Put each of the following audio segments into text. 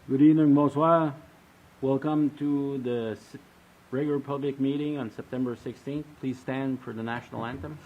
Good evening, bonsoir. Welcome to the regular public meeting on September 16th. Please stand for the national anthem.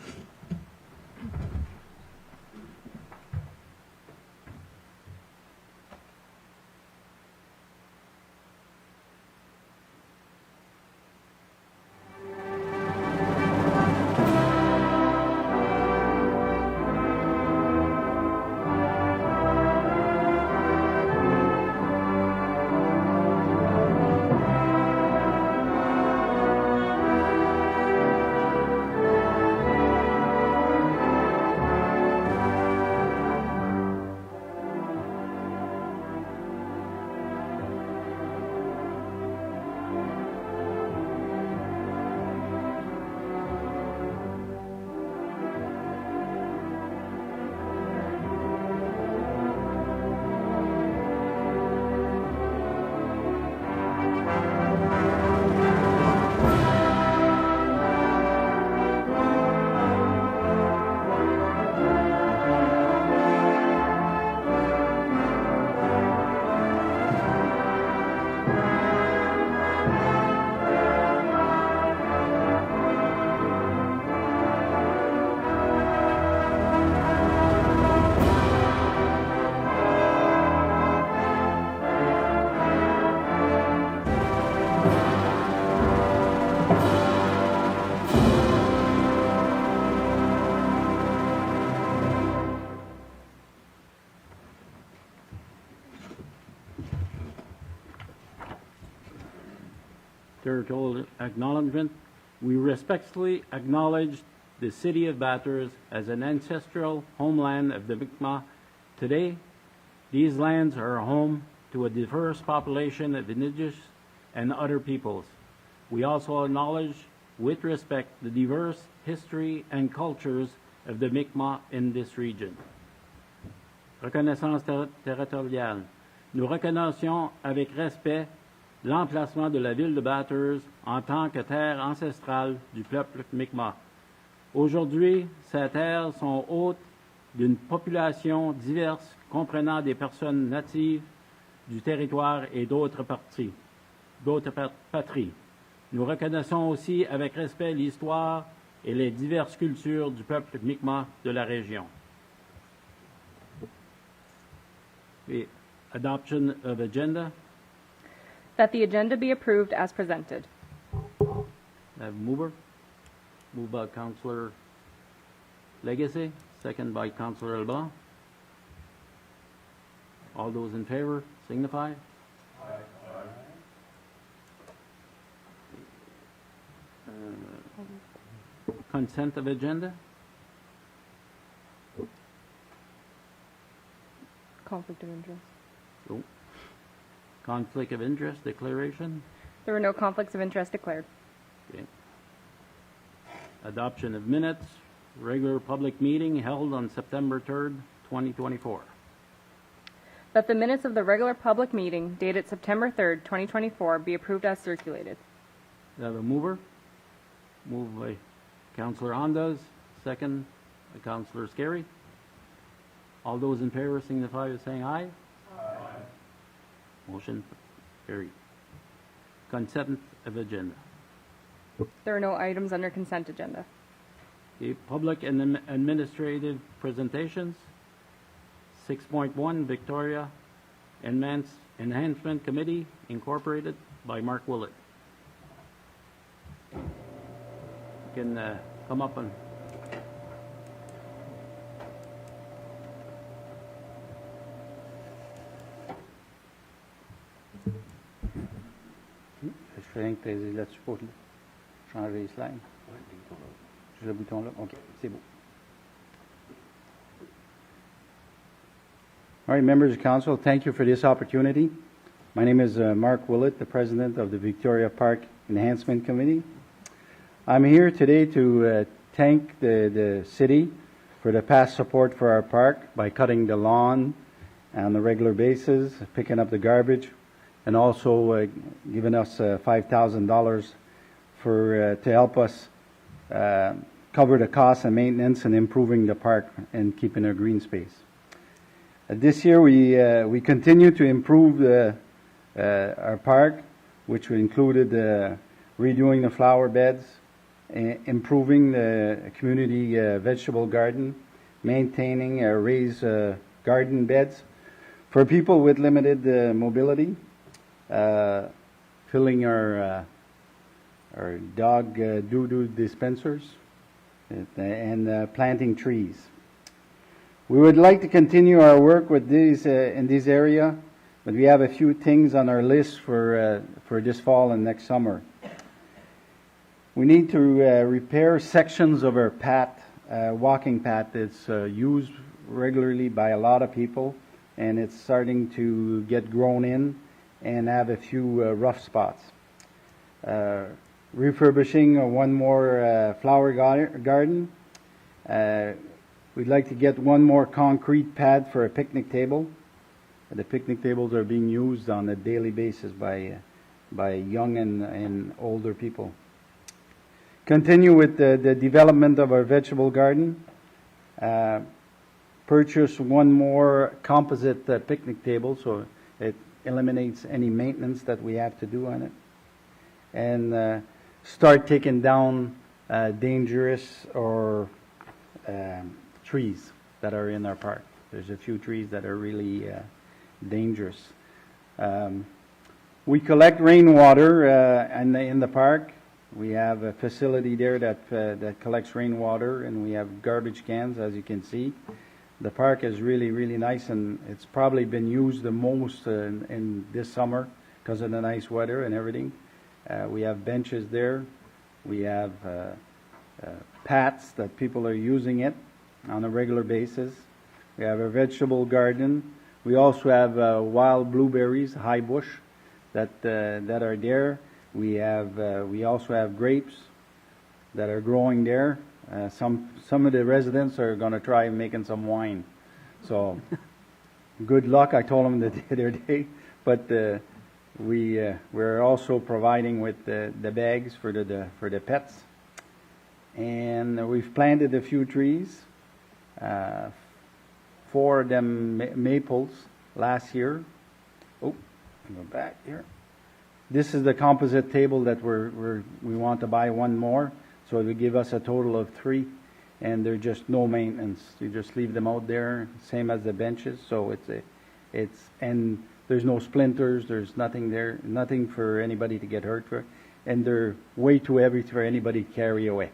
Territorial acknowledgement. We respectfully acknowledge the city of Bathurst as an ancestral homeland of the Mi'kmaq. Today, these lands are home to a diverse population of indigenous and other peoples. We also acknowledge with respect the diverse history and cultures of the Mi'kmaq in this region. Reconnaissance territoriale. Nous reconnaissons avec respect l'emplacement de la ville de Bathurst en tant que terre ancestrale du peuple Mi'kmaq. Aujourd'hui, ces terres sont hôtes d'une population diverse comprenant des personnes natives du territoire et d'autres patries. Nous reconnaissons aussi avec respect l'histoire et les diverses cultures du peuple Mi'kmaq de la région. Et adoption of agenda. That the agenda be approved as presented. Mover. Moved by Councillor Legacy, second by Councillor Alban. All those in favor signify. Aye. Consent of agenda. Conflict of interest. Oh. Conflict of interest declaration. There were no conflicts of interest declared. Okay. Adoption of minutes. Regular public meeting held on September 3rd, 2024. That the minutes of the regular public meeting dated September 3rd, 2024 be approved as circulated. Do I have a mover? Moved by Councillor Ondas, second by Councillor Scary. All those in favor signify by saying aye. Motion carried. Consent of agenda. There are no items under consent agenda. Okay, public and administrative presentations. 6.1 Victoria Enhancement Committee Incorporated by Mark Willett. You can come up and je fais rien que peser là-dessus pour changer les slides. Juste le bouton là. OK, c'est beau. All right, members of council, thank you for this opportunity. My name is Mark Willett, the president of the Victoria Park Enhancement Committee. I'm here today to thank the city for the past support for our park by cutting the lawn on a regular basis, picking up the garbage, and also giving us $5,000 for to help us cover the costs and maintenance and improving the park and keeping a green space. This year we continue to improve our park, which included redoing the flower beds, improving the community vegetable garden, maintaining raised garden beds for people with limited mobility, filling our dog doo-doo dispensers, and planting trees. We would like to continue our work with these in this area, but we have a few things on our list for this fall and next summer. We need to repair sections of our path, walking path that's used regularly by a lot of people, and it's starting to get grown in and have a few rough spots. Refurbishing one more flower garden. We'd like to get one more concrete pad for a picnic table. The picnic tables are being used on a daily basis by young and older people. Continue with the development of our vegetable garden. Purchase one more composite picnic table so it eliminates any maintenance that we have to do on it. And start taking down dangerous or trees that are in our park. There's a few trees that are really dangerous. We collect rainwater in the park. We have a facility there that collects rainwater, and we have garbage cans, as you can see. The park is really, really nice, and it's probably been used the most in this summer because of the nice weather and everything. We have benches there. We have paths that people are using it on a regular basis. We have a vegetable garden. We also have wild blueberries, high bush, that are there. We also have grapes that are growing there. Some of the residents are going to try making some wine. So good luck, I told them the other day. But we're also providing with the bags for the pets. And we've planted a few trees. 4 of them maples last year. Oh, go back here. This is the composite table that we want to buy one more, so it will give us a total of 3, and they're just no maintenance. You just leave them out there, same as the benches. So and there's no splinters. There's nothing there, nothing for anybody to get hurt for, and they're way too heavy for anybody to carry away.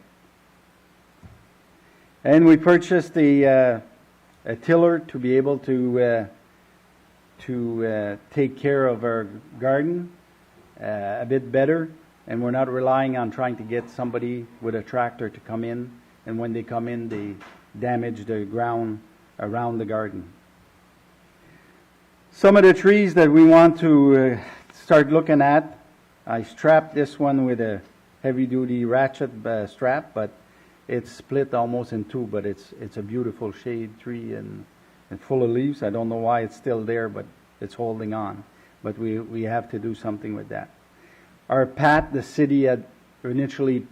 And we purchased a tiller to be able to take care of our garden a bit better, and we're not relying on trying to get somebody with a tractor to come in, and when they come in, they damage the ground around the garden. Some of the trees that we want to start looking at, I strapped this one with a heavy-duty ratchet strap, but it's split almost in 2, but it's a beautiful shade tree and full of leaves. I don't know why it's still there, but it's holding on. But we have to do something with that. Our path, the city had initially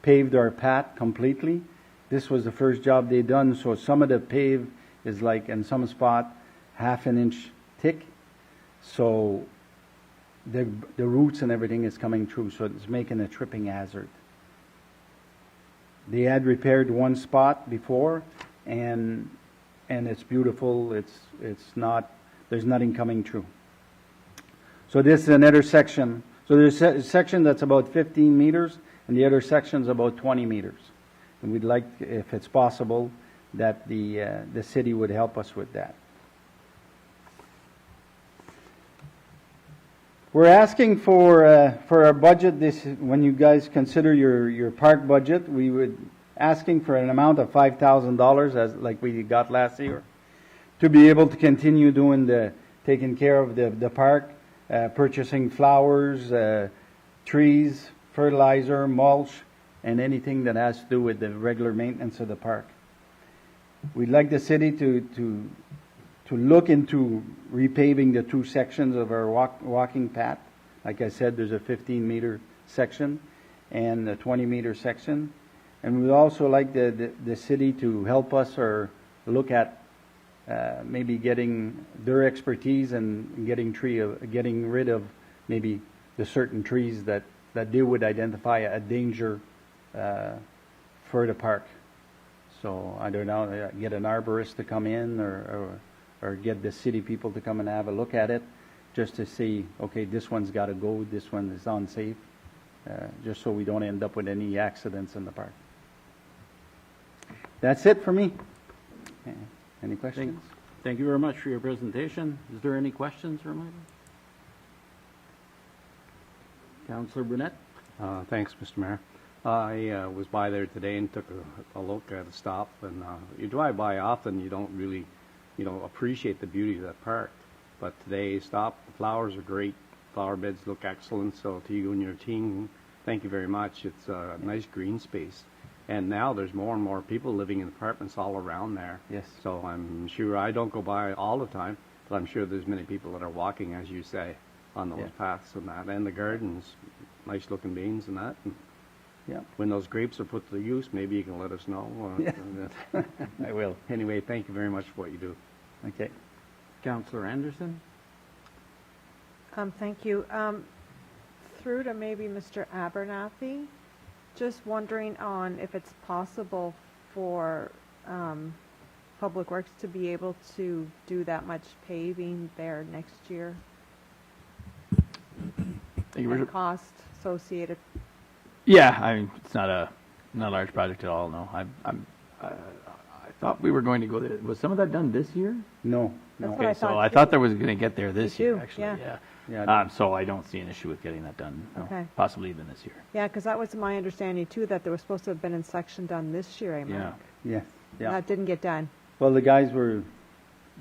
paved our path completely. This was the first job they done, so some of the pave is like in some spot 1/2 inch thick. So the roots and everything is coming through, so it's making a tripping hazard. They had repaired one spot before, and it's beautiful. It's not, there's nothing coming through. So this is another section. So there's a section that's about 15 meters, and the other section's about 20 meters. And we'd like, if it's possible, that the city would help us with that. We're asking for our budget this, when you guys consider your park budget, we would asking for an amount of $5,000 as like we got last year, to be able to continue doing taking care of the park, purchasing flowers, trees, fertilizer, mulch, and anything that has to do with the regular maintenance of the park. We'd like the city to look into repaving the 2 sections of our walking path. Like I said, there's a 15-meter section and a 20-meter section. And we'd also like the city to help us or look at maybe getting their expertise and getting rid of maybe the certain trees that they would identify a danger for the park. So I don't know, get an arborist to come in or get the city people to come and have a look at it just to see, okay, this one's got to go, this one is unsafe, just so we don't end up with any accidents in the park. That's it for me. Any questions? Thank you very much for your presentation. Is there any questions for Michael? Councillor Brunette? Thanks, Mr. Mayor. I was by there today and took a look at a stop, and you drive by often, you don't really, appreciate the beauty of that park. But today, stop, the flowers are great, flower beds look excellent, so to you and your team, thank you very much. It's a nice green space. And now there's more and more people living in apartments all around there. Yes. So I'm sure, I don't go by all the time, but I'm sure there's many people that are walking, as you say, on those paths and that. And the gardens, nice looking beans and that. And Yeah. when those grapes are put to use, maybe you can let us know. I will. Anyway, thank you very much for what you do. Okay. Councillor Anderson? Thank you. Through to maybe Mr. Abernathy, just wondering on if it's possible for Public Works to be able to do that much paving there next year? Thank you, And Richard. cost associated. Yeah, I mean, it's not a large project at all. No, I thought we were going to go there. Was some of that done this year? No. That's No. what I Okay, so thought I too. thought there was going to get there this Me year. too, Actually, yeah. Yeah. So I don't see an issue with getting that done. No, Okay. possibly even this year. Yeah, because that was my understanding too, that there was supposed to have been a section done this year, I Yeah. Yes. Yeah. That didn't get done. Well, the guys were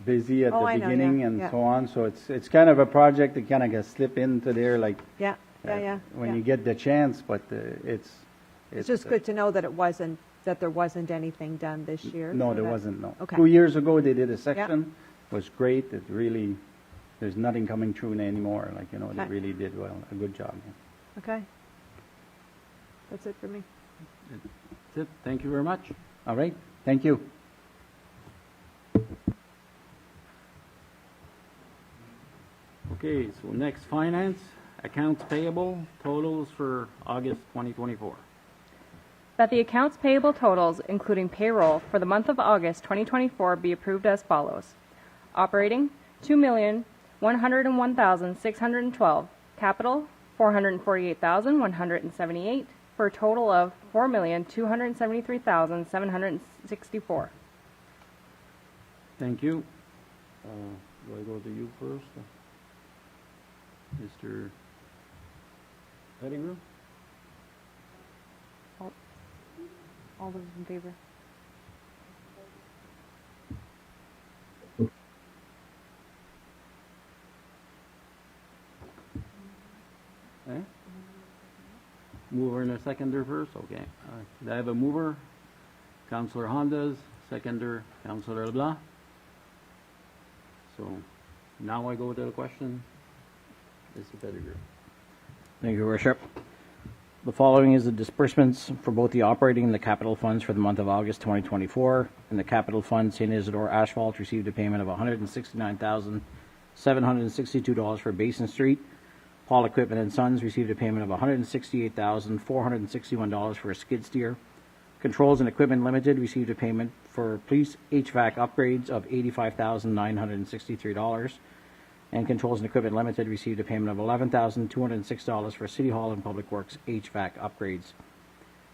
busy at Oh, the I know, beginning yeah, and yeah. so on, so it's kind of a project that kind of gets slip into there like Yeah, yeah. when you get the chance, but It's just good to know that there wasn't anything done this year. No, so there that- wasn't. No. Okay. 2 years ago they did a section. It was great. It really, there's nothing coming through anymore. Like they Okay. really did well, a good job. Okay. That's it for me. That's it. Thank you very much. All right. Thank you. Okay, so next, finance, accounts payable, totals for August 2024. That the accounts payable totals, including payroll, for the month of August 2024 be approved as follows. Operating, $2,101,612. Capital, $448,178, for a total of $4,273,764. Thank you. Do I go to you first? Mr. Pettigrew? All those in favor? Okay. Mover and a seconder first, okay. Did I have a mover? Councillor Hondas, seconder, Councillor LeBlanc. So now I go to the question. Mr. Pettigrew. Thank you, Your Worship. The following is the disbursements for both the operating and the capital funds for the month of August 2024. In the capital fund, St. Isidore Asphalt received a payment of $169,762 for Basin Street. Paul Equipment and Sons received a payment of $168,461 for a skid steer. Controls and Equipment Limited received a payment for police HVAC upgrades of $85,963. And Controls and Equipment Limited received a payment of $11,206 for City Hall and Public Works HVAC upgrades.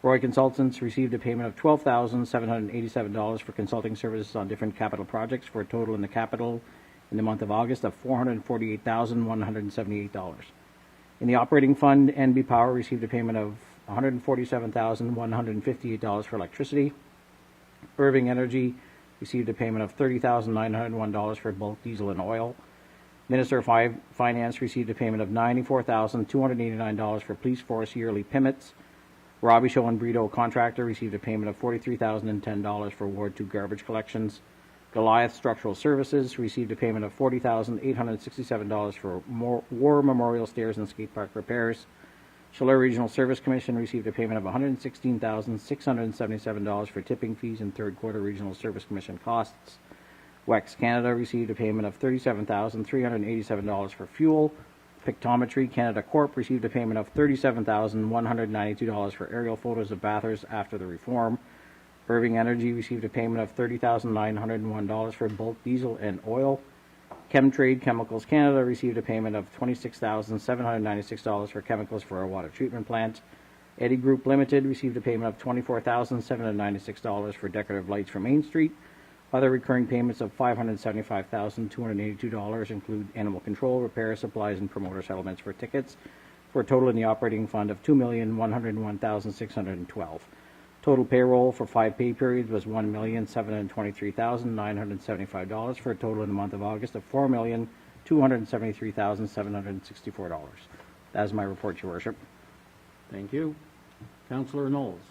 Roy Consultants received a payment of $12,787 for consulting services on different capital projects for a total in the capital in the month of August of $448,178. In the operating fund, NB Power received a payment of $147,158 for electricity. Irving Energy received a payment of $30,901 for bulk diesel and oil. Minister of Finance received a payment of $94,289 for police force yearly PIMITs. Robbie Show and Brito Contractor received a payment of $43,010 for Ward 2 garbage collections. Goliath Structural Services received a payment of $40,867 for War Memorial Stairs and Skate Park repairs. Chaleur Regional Service Commission received a payment of $116,677 for tipping fees and third quarter Regional Service Commission costs. Wex Canada received a payment of $37,387 for fuel. Pictometry Canada Corp. received a payment of $37,192 for aerial photos of Bathurst after the reform. Irving Energy received a payment of $30,901 for bulk diesel and oil. Chemtrade Chemicals Canada received a payment of $26,796 for chemicals for our water treatment plant. Eddy Group Limited received a payment of $24,796 for decorative lights for Main Street. Other recurring payments of $575,282 include animal control, repair, supplies, and promoter settlements for tickets, for a total in the operating fund of $2,101,612. Total payroll for 5 pay periods was $1,723,975 for a total in the month of August of $4,273,764. That is my report, Your Worship. Thank you. Councillor Knowles.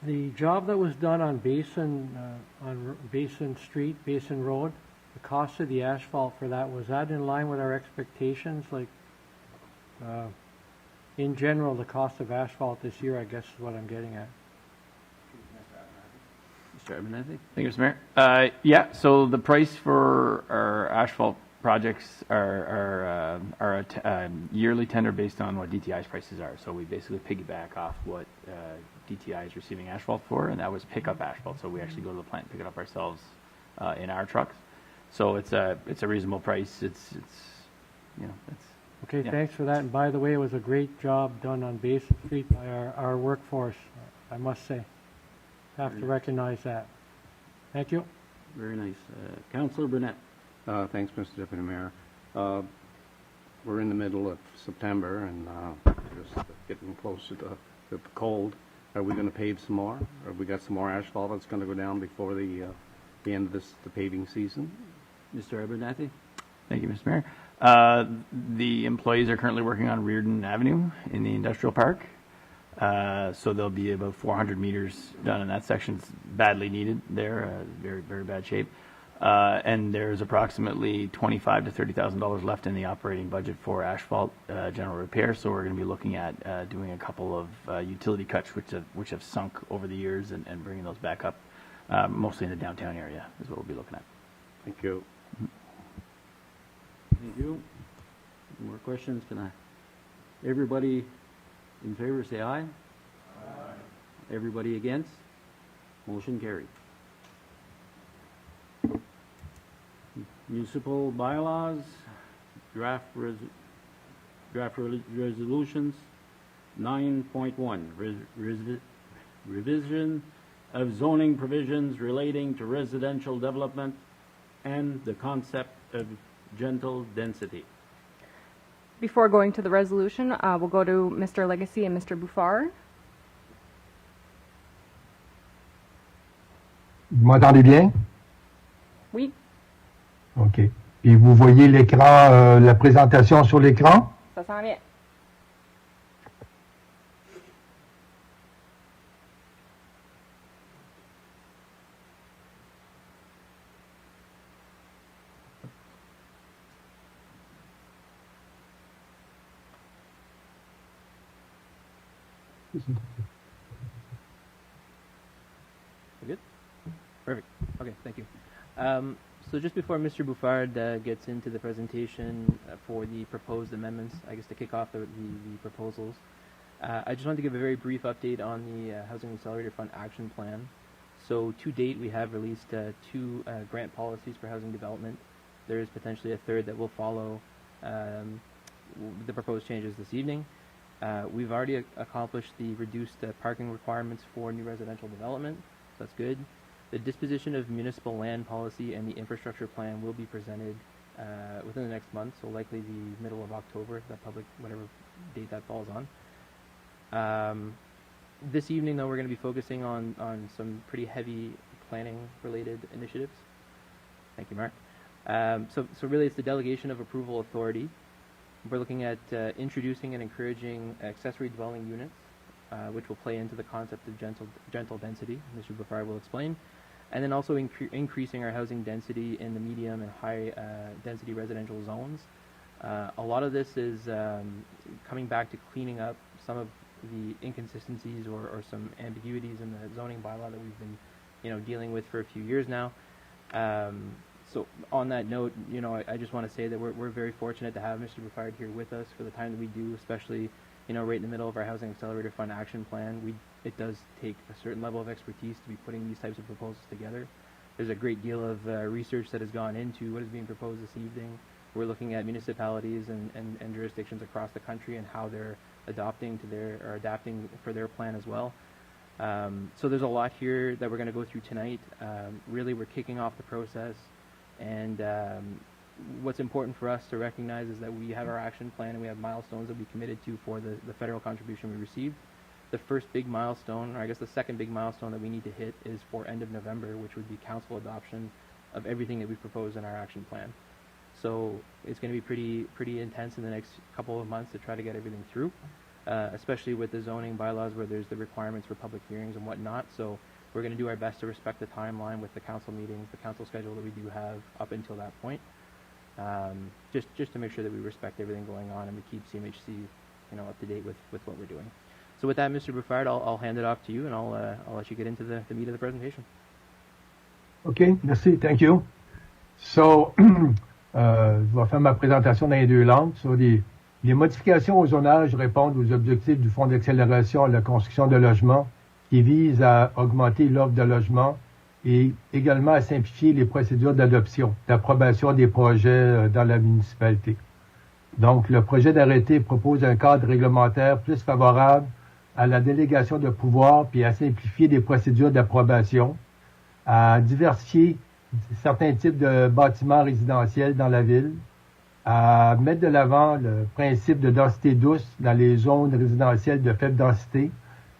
The job that was done on Basin Street, Basin Road, the cost of the asphalt for that, was that in line with our expectations? Like, in general, the cost of asphalt this year, I guess is what I'm getting at. Mr. Abernathy. Thank you, Mr. Mayor. Yeah, so the price for our asphalt projects are a yearly tender based on what DTI's prices are. So we basically piggyback off what DTI is receiving asphalt for, and that was pickup asphalt. So we actually go to the plant and pick it up ourselves in our trucks. So it's a reasonable price. It's Okay, yeah. thanks for that. And by the way, it was a great job done on Basin Street by our workforce, I must say. Have to recognize that. Thank you. Very nice. Councillor Burnett. Thanks, Mr. Deputy Mayor. We're in the middle of September and just getting close to the cold. Are we going to pave some more? Or have we got some more asphalt that's going to go down before the end of the paving season? Mr. Abernathy. Thank you, Mr. Mayor. The employees are currently working on Reardon Avenue in the industrial park. So there'll be about 400 meters done in that section. It's badly needed there, very, very bad shape. And there's approximately $25,000 to $30,000 left in the operating budget for asphalt general repair. So we're going to be looking at doing a couple of utility cuts which have sunk over the years and bringing those back up, mostly in the downtown area is what we'll be looking at. Thank you. Thank you. More questions? Everybody in favor say aye. Aye. Everybody against? Motion carried. Municipal bylaws, draft resolutions, 9.1, revision of zoning provisions relating to residential development and the concept of gentle density. Before going to the resolution, we'll go to Mr. Legacy and Mr. Bouffard. Vous m'entendez bien? Oui. OK. Puis vous voyez l'écran, la présentation sur l'écran? Ça s'en vient. Good? Perfect. Okay, thank you. So just before Mr. Bouffard gets into the presentation for the proposed amendments, I guess to kick off the proposals, I just wanted to give a very brief update on the Housing Accelerator Fund Action Plan. So to date, we have released 2 grant policies for housing development. There is potentially a third that will follow the proposed changes this evening. We've already accomplished the reduced parking requirements for new residential development, so that's good. The disposition of municipal land policy and the infrastructure plan will be presented within the next month, so likely the middle of October, whatever date that falls on. This evening, though, we're going to be focusing on some pretty heavy planning-related initiatives. Thank you, Mark. So really, it's the delegation of approval authority. We're looking at introducing and encouraging accessory dwelling units, which will play into the concept of gentle density, Mr. Bouffard will explain, and then also increasing our housing density in the medium and high density residential zones. A lot of this is coming back to cleaning up some of the inconsistencies or some ambiguities in the zoning bylaw that we've been dealing with for a few years now. So on that note, I just want to say that we're very fortunate to have Mr. Bouffard here with us for the time that we do, especially, right in the middle of our Housing Accelerator Fund action plan. It does take a certain level of expertise to be putting these types of proposals together. There's a great deal of research that has gone into what is being proposed this evening. We're looking at municipalities and jurisdictions across the country and how they're adapting for their plan as well. So there's a lot here that we're going to go through tonight. Really, we're kicking off the process, and what's important for us to recognize is that we have our action plan and we have milestones that we committed to for the federal contribution we received. The first big milestone, or I guess the second big milestone that we need to hit, is for end of November, which would be council adoption of everything that we propose in our action plan. So it's going to be pretty intense in the next couple of months to try to get everything through, especially with the zoning bylaws where there's the requirements for public hearings and whatnot. So we're going to do our best to respect the timeline with the council meetings, the council schedule that we do have up until that point, just to make sure that we respect everything going on and we keep CMHC, up to date with what we're doing. So with that, Mr. Bouffard, I'll hand it off to you, and I'll let you get into the meat of the presentation. OK, merci, thank you. So, je vais faire ma présentation dans les deux langues. So, les modifications au zonage répondent aux objectifs du Fonds d'accélération à la construction de logements qui vise à augmenter l'offre de logements et également à simplifier les procédures d'adoption, d'approbation des projets dans la municipalité. Donc, le projet d'arrêté propose un cadre réglementaire plus favorable à la délégation de pouvoir puis à simplifier des procédures d'approbation, à diversifier certains types de bâtiments résidentiels dans la ville, à mettre de l'avant le principe de densité douce dans les zones résidentielles de faible densité,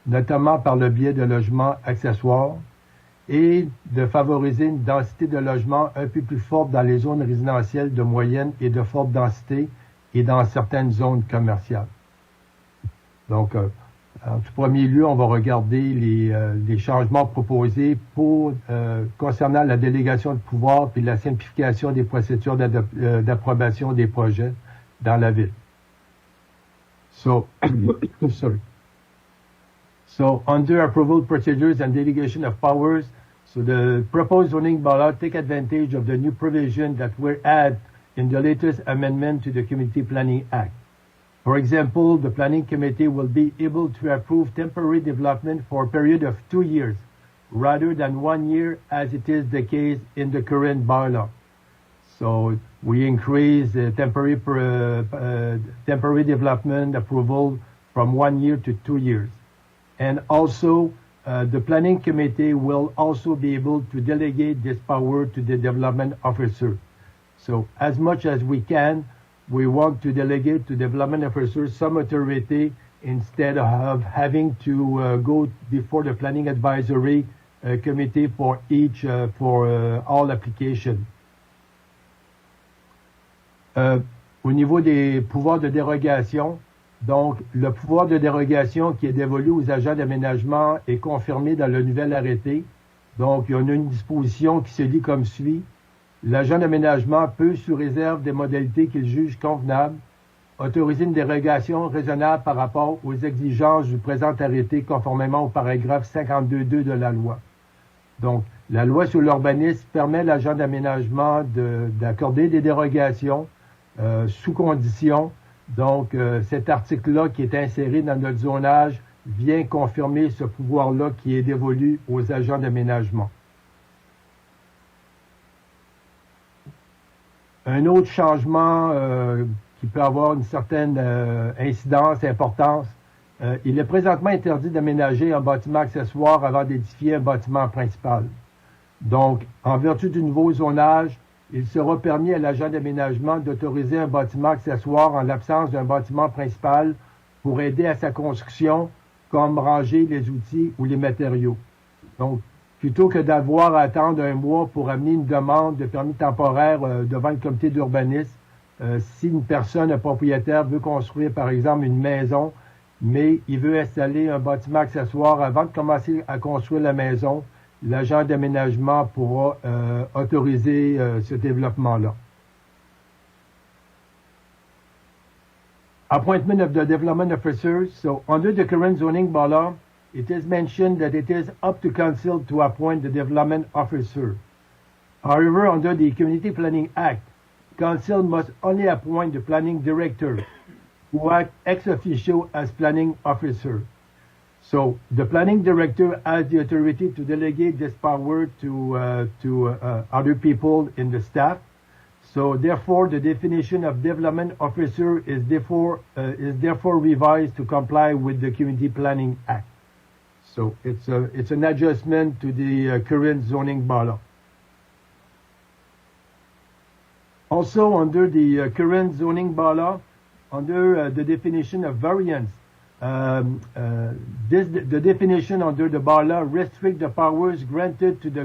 notamment par le biais de logements accessoires, et de favoriser une densité de logements un peu plus forte dans les zones résidentielles de moyenne et de forte densité et dans certaines zones commerciales. Donc, en tout premier lieu, on va regarder les changements proposés concernant la délégation de pouvoir puis la simplification des procédures d'approbation des projets dans la ville. So, sorry. So, under approval procedures and delegation of powers, so the proposed zoning bylaw take advantage of the new provision that were added in the latest amendment to the Community Planning Act. For example, the Planning Committee will be able to approve temporary development for a period of 2 years, rather than 1 year as it is the case in the current bylaw. So we increase temporary development approval from 1 year to 2 years. And also, the Planning Committee will also be able to delegate this power to the development officer. So as much as we can, we want to delegate to development officers some authority instead of having to go before the planning advisory committee for all applications. Au niveau des pouvoirs de dérogation, donc le pouvoir de dérogation qui est dévolu aux agents d'aménagement est confirmé dans le nouvel arrêté. Donc, il y en a une disposition qui se lit comme suit. L'agent d'aménagement peut, sous réserve des modalités qu'il juge convenables, autoriser une dérogation raisonnable par rapport aux exigences du présent arrêté conformément au paragraphe 52.2 de la loi. Donc, la loi sur l'urbanisme permet à l'agent d'aménagement d'accorder des dérogations sous condition. Donc, cet article-là qui est inséré dans notre zonage vient confirmer ce pouvoir-là qui est dévolu aux agents d'aménagement. Un autre changement qui peut avoir une certaine incidence, importance, il est présentement interdit d'aménager un bâtiment accessoire avant d'édifier un bâtiment principal. Donc, en vertu du nouveau zonage, il sera permis à l'agent d'aménagement d'autoriser un bâtiment accessoire en l'absence d'un bâtiment principal pour aider à sa construction, comme ranger les outils ou les matériaux. Donc, plutôt que d'avoir à attendre un mois pour amener une demande de permis temporaire devant le comité d'urbanisme, si une personne, un propriétaire, veut construire, par exemple, une maison, mais il veut installer un bâtiment accessoire avant de commencer à construire la maison, l'agent d'aménagement pourra autoriser ce développement-là. Appointment of the development officers. So, under the current zoning bylaw, it is mentioned that it is up to council to appoint the development officer. However, under the Community Planning Act, council must only appoint the planning director, who acts ex officio as planning officer. So the planning director has the authority to delegate this power to other people in the staff. So therefore, the definition of development officer is therefore revised to comply with the Community Planning Act. So it's an adjustment to the current zoning bylaw. Also, under the current zoning bylaw, under the definition of variance, the definition under the bylaw restricts the powers granted to the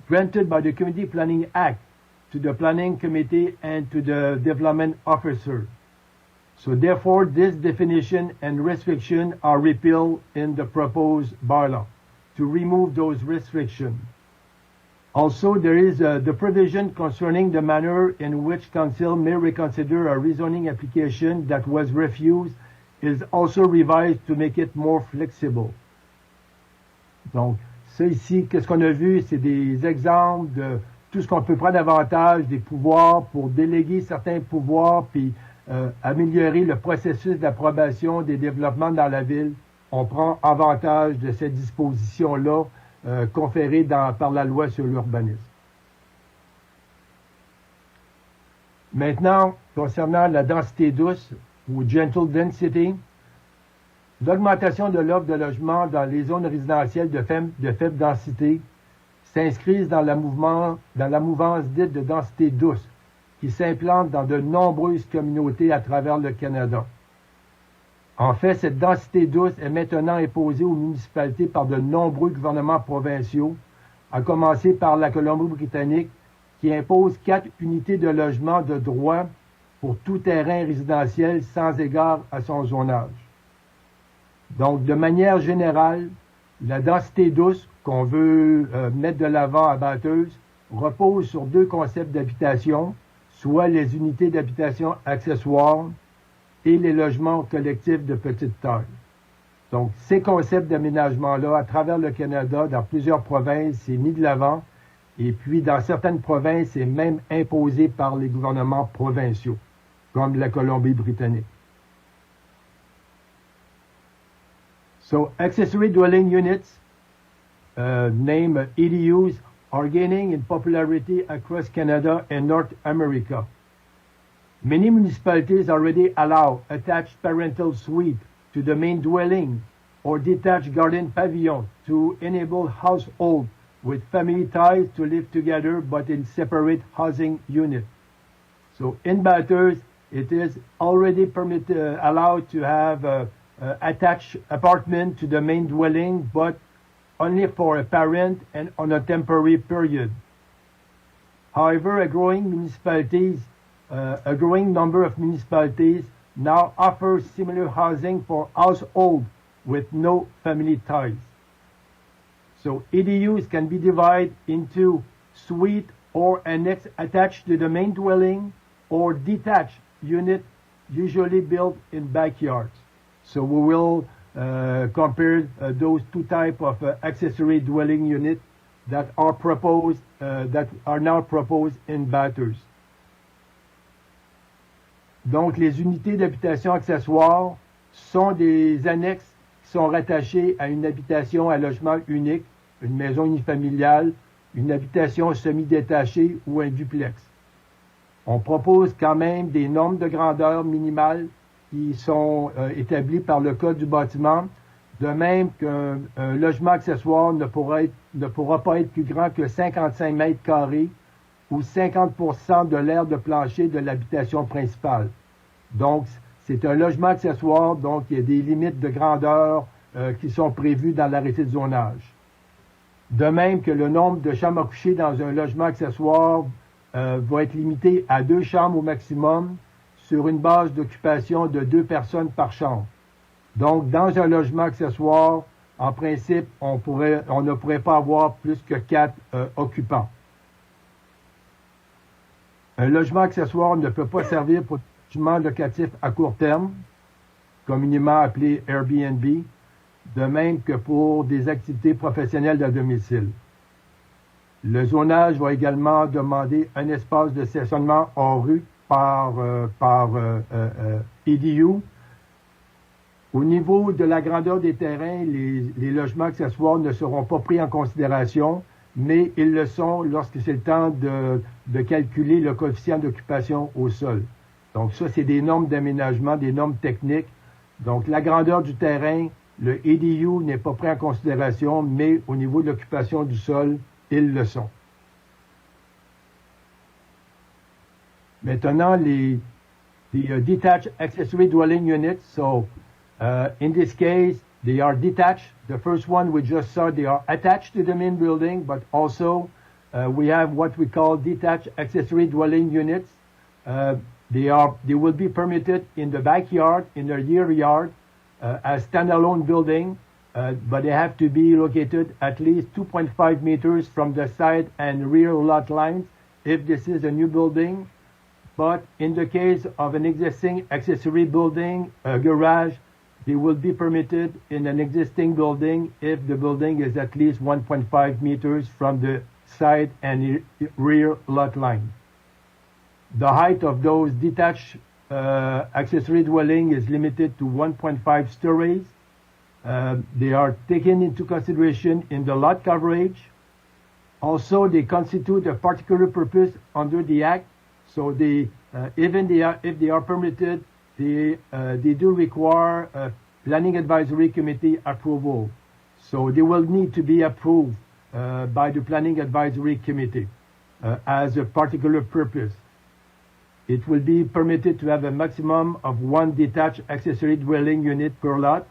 granted by the Community Planning Act to the Planning Committee and to the Development Officer. So therefore, this definition and restriction are repealed in the proposed bylaw to remove those restrictions. Also, there is the provision concerning the manner in which council may reconsider a rezoning application that was refused is also revised to make it more flexible. Donc, ça ici, qu'est-ce qu'on a vu? C'est des exemples de tout ce qu'on peut prendre avantage des pouvoirs pour déléguer certains pouvoirs puis améliorer le processus d'approbation des développements dans la ville. On prend avantage de cette disposition-là conférée par la loi sur l'urbanisme. Maintenant, concernant la densité douce ou gentle density, l'augmentation de l'offre de logement dans les zones résidentielles de faible densité s'inscrivent dans la mouvance dite de densité douce, qui s'implante dans de nombreuses communautés à travers le Canada. En fait, cette densité douce est maintenant imposée aux municipalités par de nombreux gouvernements provinciaux, à commencer par la Colombie-Britannique, qui impose 4 unités de logement de droit pour tout terrain résidentiel sans égard à son zonage. Donc, de manière générale, la densité douce qu'on veut mettre de l'avant à Bathurst repose sur 2 concepts d'habitation, soit les unités d'habitation accessoires et les logements collectifs de petite taille. Donc, ces concepts d'aménagement-là, à travers le Canada, dans plusieurs provinces, c'est mis de l'avant, et puis dans certaines provinces, c'est même imposé par les gouvernements provinciaux, comme la Colombie-Britannique. So, accessory dwelling units, named EDUs, are gaining in popularity across Canada and North America. Many municipalities already allow attached parental suite to the main dwelling or detached garden pavilion to enable households with family ties to live together but in separate housing units. So in Bathurst, it is already allowed to have attached apartment to the main dwelling, but only for a parent and on a temporary period. However, a growing number of municipalities now offer similar housing for households with no family ties. So EDUs can be divided into suite or annex attached to the main dwelling or detached unit usually built in backyards. So we will compare those 2 types of accessory dwelling units that are now proposed in Bathurst. Donc, les unités d'habitation accessoires sont des annexes qui sont rattachées à une habitation à logement unique, une maison unifamiliale, une habitation semi-détachée ou un duplex. On propose quand même des normes de grandeur minimales qui sont établies par le Code du bâtiment, de même qu'un logement accessoire ne pourra pas être plus grand que 55 mètres carrés ou 50% de l'aire de plancher de l'habitation principale. Donc, c'est un logement accessoire, donc il y a des limites de grandeur qui sont prévues dans l'arrêté de zonage. De même que le nombre de chambres à coucher dans un logement accessoire va être limité à 2 chambres au maximum sur une base d'occupation de 2 personnes par chambre. Donc, dans un logement accessoire, en principe, on ne pourrait pas avoir plus que 4 occupants. Un logement accessoire ne peut pas servir pour logement locatif à court terme, communément appelé Airbnb, de même que pour des activités professionnelles à domicile. Le zonage va également demander un espace de stationnement hors rue par EDU. Au niveau de la grandeur des terrains, les logements accessoires ne seront pas pris en considération, mais ils le sont lorsque c'est le temps de calculer le coefficient d'occupation au sol. Donc ça, c'est des normes d'aménagement, des normes techniques. Donc la grandeur du terrain, le EDU n'est pas pris en considération, mais au niveau de l'occupation du sol, ils le sont. Maintenant, les detached accessory dwelling units. So, in this case, they are detached. The first one we just saw, they are attached to the main building, but also we have what we call detached accessory dwelling units. They will be permitted in the backyard, in the rear yard, as standalone building, but they have to be located at least 2.5 meters from the side and rear lot lines if this is a new building. But in the case of an existing accessory building, a garage, they will be permitted in an existing building if the building is at least 1.5 meters from the side and rear lot line. The height of those detached accessory dwelling is limited to 1.5 stories. They are taken into consideration in the lot coverage. Also, they constitute a particular purpose under the Act. So they, even if they are permitted, they do require a Planning Advisory Committee approval. So they will need to be approved by the Planning Advisory Committee as a particular purpose. It will be permitted to have a maximum of one detached accessory dwelling unit per lot,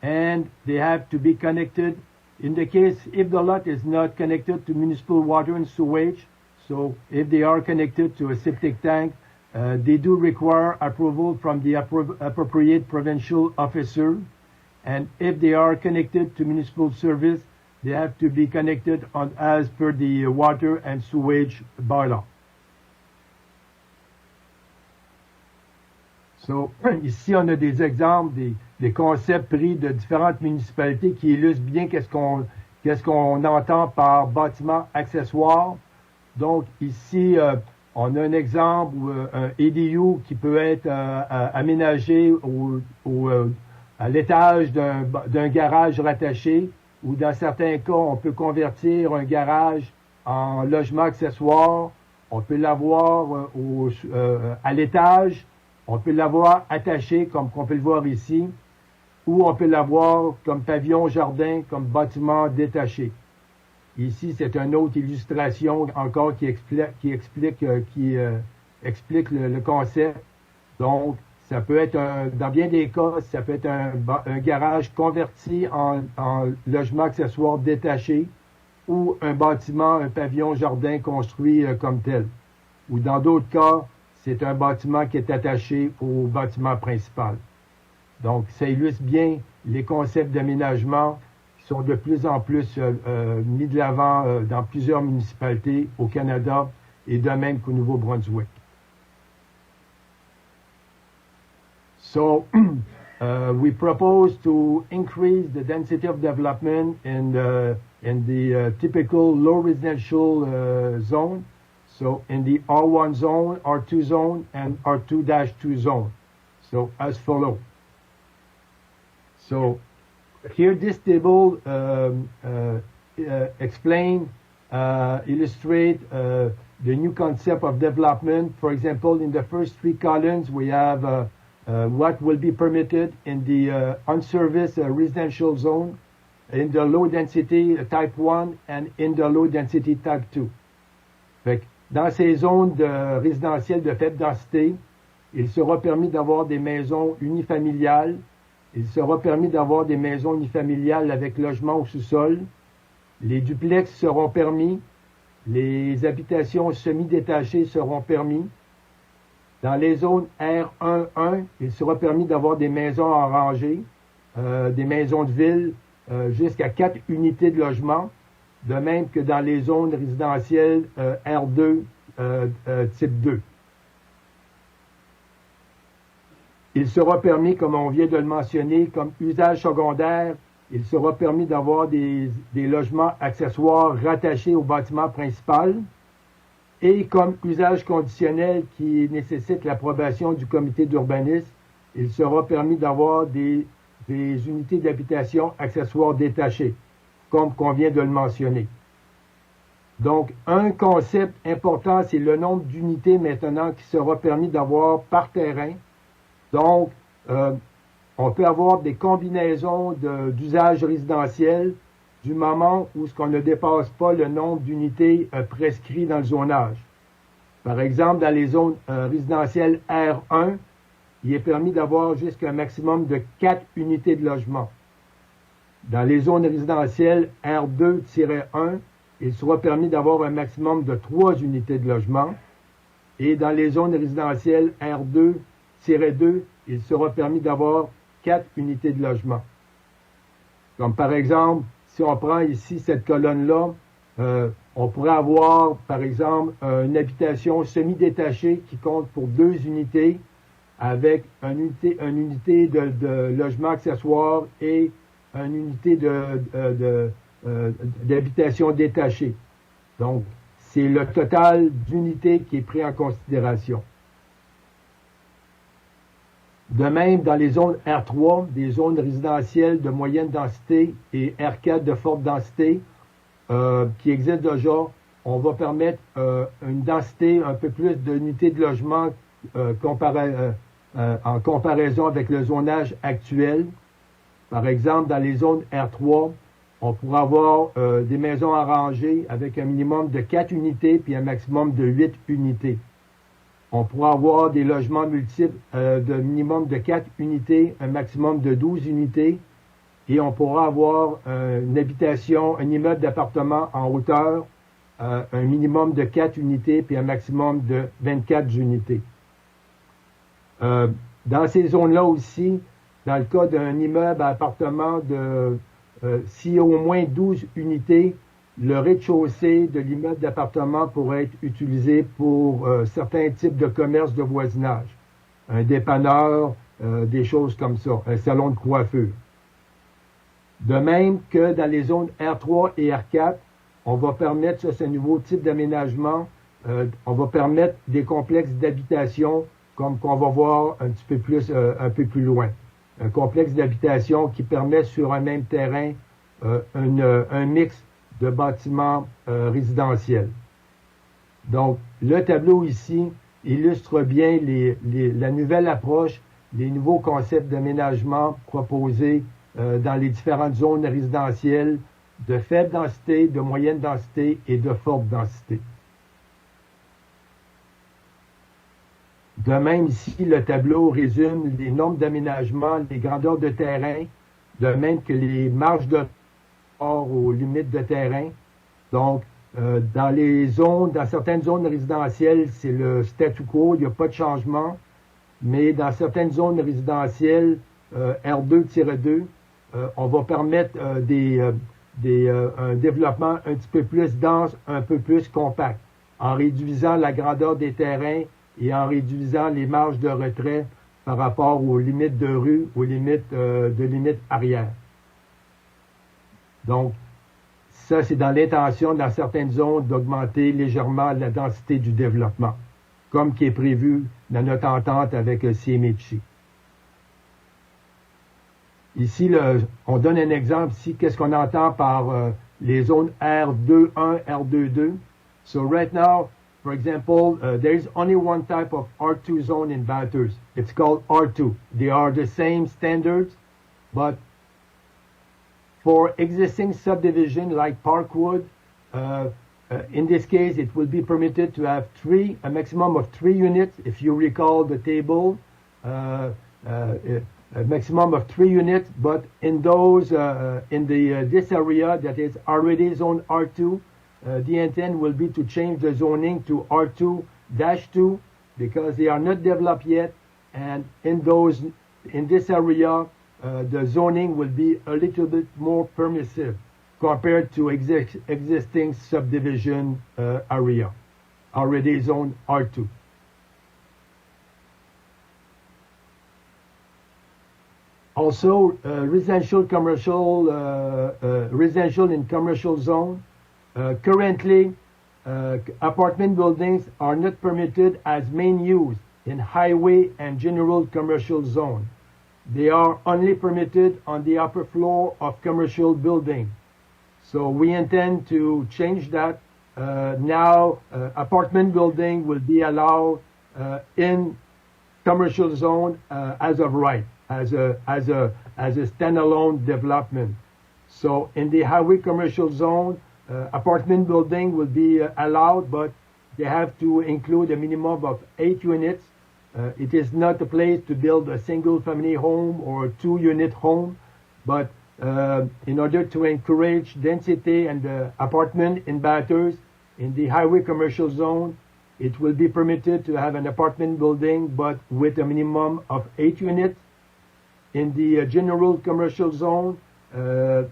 and they have to be connected. In the case, if the lot is not connected to municipal water and sewage, so if they are connected to a septic tank, they do require approval from the appropriate provincial officer. And if they are connected to municipal service, they have to be connected as per the water and sewage bylaw. So, ici, on a des exemples, des concepts pris de différentes municipalités qui illustrent bien qu'est-ce qu'on entend par bâtiment accessoire. Donc, ici, on a un exemple, un EDU qui peut être aménagé à l'étage d'un garage rattaché, ou dans certains cas, on peut convertir un garage en logement accessoire. On peut l'avoir à l'étage, on peut l'avoir attaché, comme on peut le voir ici, ou on peut l'avoir comme pavillon jardin, comme bâtiment détaché. Ici, c'est une autre illustration encore qui explique le concept. Donc, ça peut être dans bien des cas, ça peut être un garage converti en logement accessoire détaché ou un bâtiment, un pavillon jardin construit comme tel. Ou dans d'autres cas, c'est un bâtiment qui est attaché au bâtiment principal. Donc, ça illustre bien les concepts d'aménagement sont de plus en plus mis de l'avant dans plusieurs municipalités au Canada et de même qu'au Nouveau-Brunswick. So, we propose to increase the density of development in the typical low residential zone. So, in the R1 zone, R2 zone, and R2-2 zone. So, as follows. So, here, this table illustrate the new concept of development. For example, in the first three columns, we have what will be permitted in the unserviced residential zone, in the low density type 1, and in the low density type 2. Fait que dans ces zones de résidentielles de faible densité, il sera permis d'avoir des maisons unifamiliales. Il sera permis d'avoir des maisons unifamiliales avec logement au sous-sol. Les duplex seront permis. Les habitations semi-détachées seront permis. Dans les zones R1-1, il sera permis d'avoir des maisons en rangée, des maisons de ville, jusqu'à 4 unités de logement, de même que dans les zones résidentielles R2 type 2. Il sera permis, comme on vient de le mentionner, comme usage secondaire, il sera permis d'avoir des logements accessoires rattachés au bâtiment principal. Et comme usage conditionnel qui nécessite l'approbation du comité d'urbanisme, il sera permis d'avoir des unités d'habitation accessoires détachées, comme qu'on vient de le mentionner. Donc, un concept important, c'est le nombre d'unités maintenant qui sera permis d'avoir par terrain. Donc, on peut avoir des combinaisons d'usages résidentiels du moment où on ne dépasse pas le nombre d'unités prescrits dans le zonage. Par exemple, dans les zones résidentielles R1, il est permis d'avoir jusqu'à un maximum de 4 unités de logement. Dans les zones résidentielles R2-1, il sera permis d'avoir un maximum de 3 unités de logement. Et dans les zones résidentielles R2-2, il sera permis d'avoir 4 unités de logement. Comme par exemple, si on prend ici cette colonne-là, on pourrait avoir, par exemple, une habitation semi-détachée qui compte pour 2 unités avec une unité de logement accessoire et une unité d'habitation détachée. Donc, c'est le total d'unités qui est pris en considération. De même, dans les zones R3, des zones résidentielles de moyenne densité et R4 de forte densité qui existent déjà, on va permettre une densité un peu plus d'unités de logement en comparaison avec le zonage actuel. Par exemple, dans les zones R3, on pourra avoir des maisons arrangées avec un minimum de 4 unités puis un maximum de 8 unités. On pourra avoir des logements multiples de minimum de 4 unités, un maximum de 12 unités. Et on pourra avoir une habitation, un immeuble d'appartement en hauteur, un minimum de 4 unités, puis un maximum de 24 unités. Dans ces zones-là aussi, dans le cas d'un immeuble à appartement s'il y a au moins 12 unités, le rez-de-chaussée de l'immeuble d'appartement pourrait être utilisé pour certains types de commerces de voisinage. Un dépanneur, des choses comme ça, un salon de coiffure. De même que dans les zones R3 et R4, on va permettre, ça c'est un nouveau type d'aménagement, on va permettre des complexes d'habitation comme qu'on va voir un peu plus loin. Un complexe d'habitation qui permet sur un même terrain un mix de bâtiments résidentiels. Donc, le tableau ici illustre bien la nouvelle approche, les nouveaux concepts d'aménagement proposés dans les différentes zones résidentielles de faible densité, de moyenne densité et de forte densité. De même, ici, le tableau résume les nombres d'aménagements, les grandeurs de terrain, de même que les marges de rapport aux limites de terrain. Donc, dans certaines zones résidentielles, c'est le statu quo, il n'y a pas de changement, mais dans certaines zones résidentielles, R2-2, on va permettre un développement un petit peu plus dense, un peu plus compact, en réduisant la grandeur des terrains et en réduisant les marges de retrait par rapport aux limites de rue, aux limites arrière. Donc, ça, c'est dans l'intention, dans certaines zones, d'augmenter légèrement la densité du développement, comme qui est prévu dans notre entente avec CMHC. Ici, on donne un exemple ici, qu'est-ce qu'on entend par les zones R21, R22. So right now, for example, there is only one type of R2 zone in Bathurst. It's called R2. They are the same standards, but for existing subdivision like Parkwood, in this case, it will be permitted to have a maximum of 3 units. If you recall the table, a maximum of 3 units, but in this area that is already zone R2, the intent will be to change the zoning to R2-2 because they are not developed yet, and in this area, the zoning will be a little bit more permissive compared to existing subdivision area, already zone R2. Also, residential in commercial zone. Currently, apartment buildings are not permitted as main use in highway and general commercial zone. They are only permitted on the upper floor of commercial building. So we intend to change that. Now, apartment building will be allowed in commercial zone as of right, as a standalone development. So in the highway commercial zone, apartment building will be allowed, but they have to include a minimum of 8 units. It is not a place to build a single family home or a 2-unit home, but in order to encourage density and apartment in Bathurst, in the highway commercial zone, it will be permitted to have an apartment building, but with a minimum of 8 units. In the general commercial zone,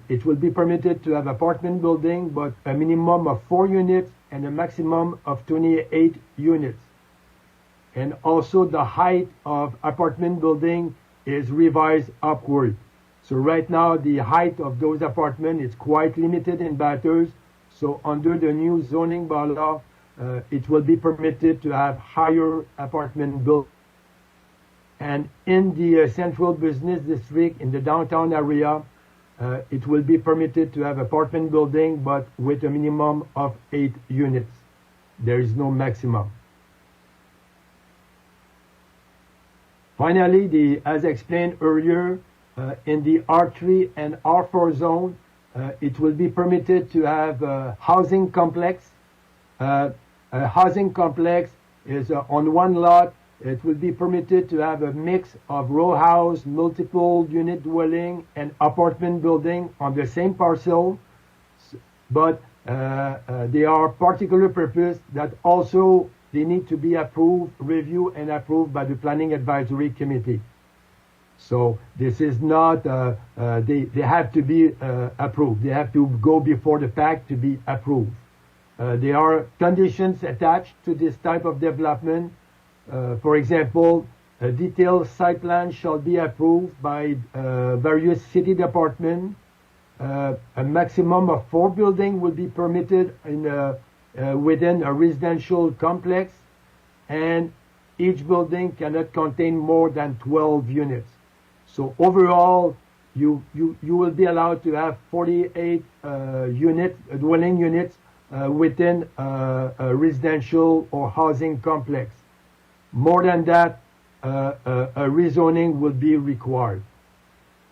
it will be permitted to have apartment building, but a minimum of 4 units and a maximum of 28 units. And also the height of apartment building is revised upward. So right now the height of those apartments is quite limited in Bathurst. So under the new zoning bylaw, it will be permitted to have higher apartment buildings. And in the central business district, in the downtown area, it will be permitted to have apartment building, but with a minimum of 8 units. There is no maximum. Finally, as explained earlier, in the R3 and R4 zone, it will be permitted to have a housing complex. A housing complex is on one lot. It will be permitted to have a mix of row house, multiple unit dwelling, and apartment building on the same parcel. But they are particular purpose that also they need to be approved, reviewed, and approved by the Planning Advisory Committee. So this is not, they have to be approved. They have to go before the fact to be approved. There are conditions attached to this type of development. For example, a detailed site plan shall be approved by various city departments. A maximum of 4 buildings will be permitted within a residential complex, and each building cannot contain more than 12 units. So overall, you will be allowed to have 48 dwelling units within a residential or housing complex. More than that, a rezoning will be required.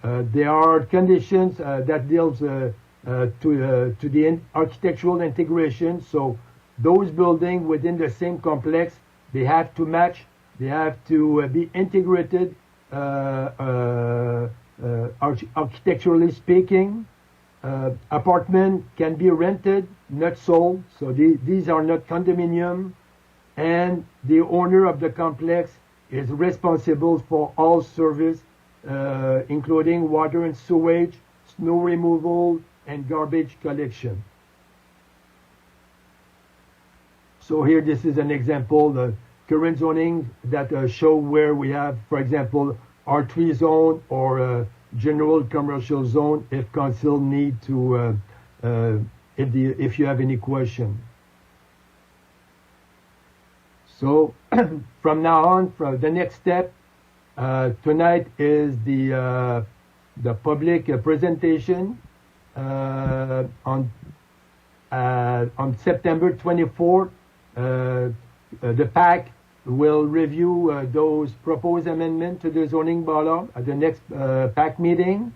There are conditions that deals to the architectural integration. So those buildings within the same complex, they have to match. They have to be integrated architecturally speaking. Apartment can be rented, not sold. So these are not condominium. And the owner of the complex is responsible for all service, including water and sewage, snow removal, and garbage collection. So here, this is an example, the current zoning that show where we have, for example, R3 zone or general commercial zone if council need to, if you have any question. So from now on, from the next step, tonight is the public presentation on September 24th. The PAC will review those proposed amendments to the zoning bylaw at the next PAC meeting.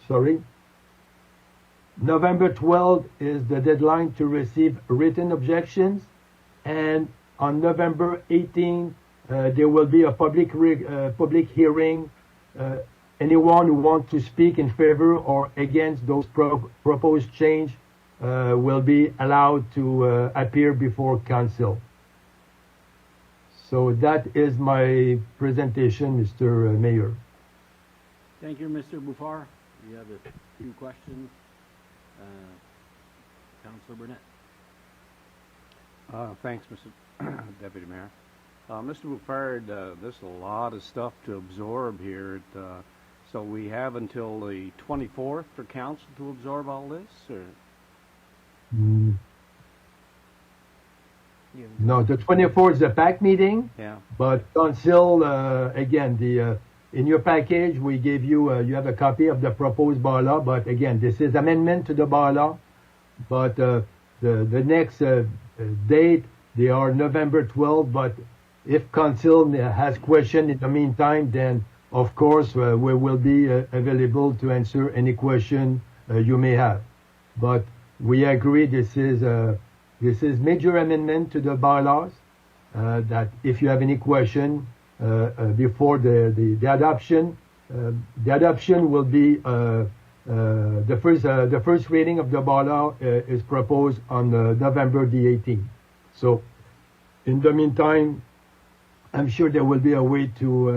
Sorry. November 12th is the deadline to receive written objections, and on November 18th there will be a public hearing. Anyone who wants to speak in favor or against those proposed change will be allowed to appear before council. So that is my presentation, Mr. Mayor. Thank you, Mr. Bouffard. We have a few questions. Councillor Burnett. Thanks, Mr. Deputy Mayor. Mr. Bouffard, there's a lot of stuff to absorb here. So we have until the 24th for council to absorb all this, or? No, the 24th is the PAC meeting, Yeah. but council, again, in your package, we gave you, you have a copy of the proposed bylaw, but again, this is amendment to the bylaw, but the next date, they are November 12th, but if council has question in the meantime, then of course we will be available to answer any question you may have. But we agree this is major amendment to the bylaws, that if you have any question before the adoption, the adoption will be the first reading of the bylaw is proposed on November the 18th. So in the meantime, I'm sure there will be a way to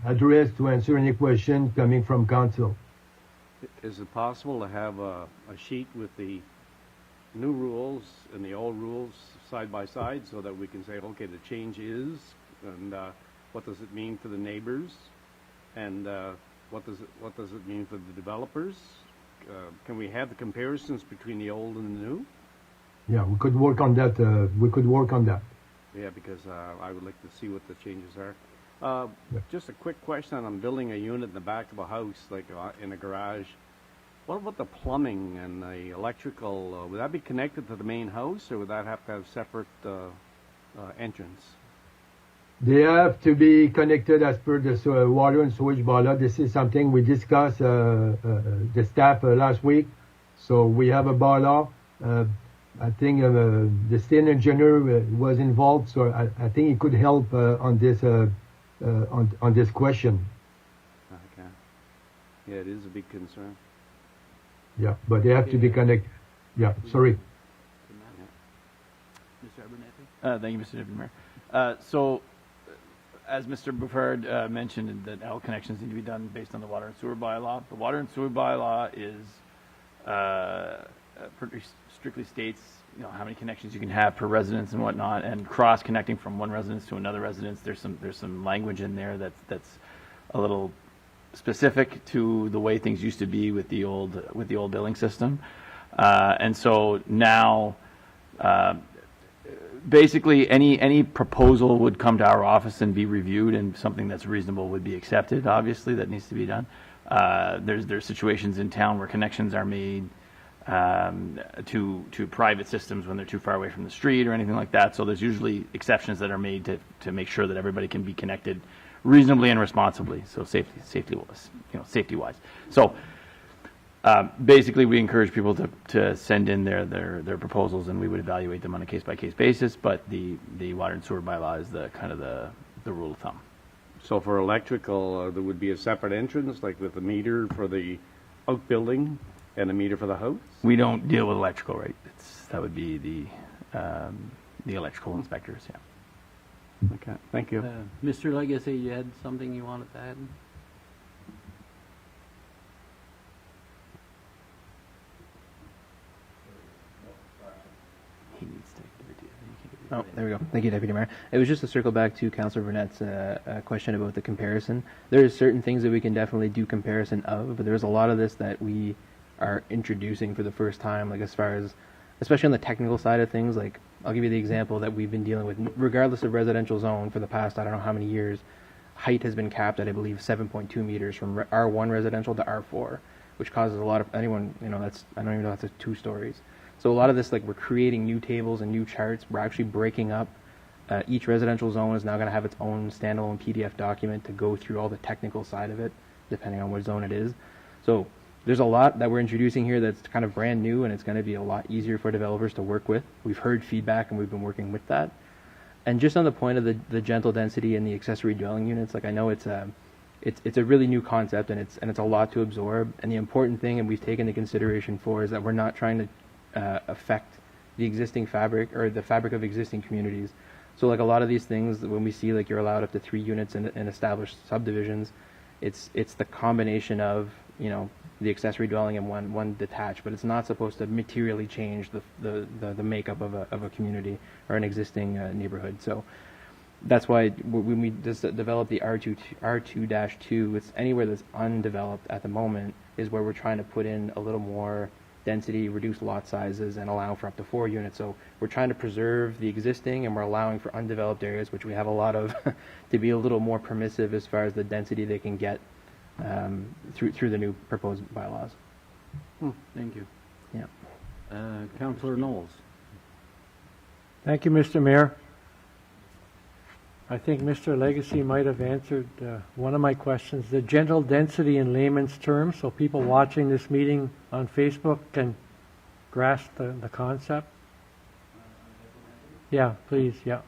answer any question coming from council. Is it possible to have a sheet with the new rules and the old rules side by side so that we can say, okay, the change is, and what does it mean for the neighbors, and what does it mean for the developers? Can we have the comparisons between the old and the new? Yeah, we could work on that. Yeah, because I would like to see what the changes are. Just a quick question on building a unit in the back of a house, like in a garage. What about the plumbing and the electrical? Would that be connected to the main house, or would that have to have separate entrance? They have to be connected as per the water and sewage bylaw. This is something we discussed the staff last week. So we have a bylaw. I think the state engineer was involved, so I think he could help on this question. Okay. Yeah, it is a big concern. Yeah, but they have to be connected. Yeah, sorry. Mr. Abernathy? Thank you, Mr. Deputy Mayor. So, as Mr. Bouffard mentioned, that all connections need to be done based on the water and sewer bylaw. The water and sewer bylaw is pretty strictly states, you know, how many connections you can have per residence and whatnot, and cross connecting from one residence to another residence. There's some language in there that's a little specific to the way things used to be with the old billing system, and so now. Basically, any proposal would come to our office and be reviewed, and something that's reasonable would be accepted. Obviously, that needs to be done. There's situations in town where connections are made to private systems when they're too far away from the street or anything like that. So there's usually exceptions that are made to make sure that everybody can be connected reasonably and responsibly. So safety wise. So. Basically, we encourage people to send in their proposals, and we would evaluate them on a case-by-case basis, but the water and sewer bylaw is the kind of the rule of thumb. So for electrical, there would be a separate entrance, like with a meter for the outbuilding and a meter for the house? We don't deal with electrical, right? That would be the electrical inspectors, yeah. Okay, thank you. Mr. Legacy, you had something you wanted to add? Oh, there we go. Thank you, Deputy Mayor. It was just to circle back to Councillor Burnett's question about the comparison. There is certain things that we can definitely do comparison of, but there's a lot of this that we are introducing for the first time, like as far as, especially on the technical side of things. Like, I'll give you the example that we've been dealing with. Regardless of residential zone for the past, I don't know how many years, height has been capped at, I believe, 7.2 meters from R1 residential to R4, which causes a lot of, anyone, you know, that's, I don't even know if that's 2 stories. So a lot of this, like, we're creating new tables and new charts. We're actually breaking up. Each residential zone is now going to have its own standalone PDF document to go through all the technical side of it, depending on what zone it is. So there's a lot that we're introducing here that's kind of brand new, and it's going to be a lot easier for developers to work with. We've heard feedback, and we've been working with that. And just on the point of the gentle density and the accessory dwelling units, like, I know it's a really new concept, and it's a lot to absorb. And the important thing, and we've taken into consideration for, is that we're not trying to affect the existing fabric or the fabric of existing communities. So like a lot of these things, when we see like you're allowed up to 3 units in established subdivisions, it's the combination of, you know, the accessory dwelling and one detached, but it's not supposed to materially change the makeup of a community or an existing neighborhood. So that's why when we just develop the R2-2, it's anywhere that's undeveloped at the moment is where we're trying to put in a little more density, reduce lot sizes, and allow for up to 4 units. So we're trying to preserve the existing, and we're allowing for undeveloped areas, which we have a lot of, to be a little more permissive as far as the density they can get through the new proposed bylaws. Thank you. Yeah. Councillor Knowles. Thank you, Mr. Mayor. I think Mr. Legacy might have answered one of my questions. The gentle density in layman's terms, so people watching this meeting on Facebook can grasp the concept. Yeah, please, yeah.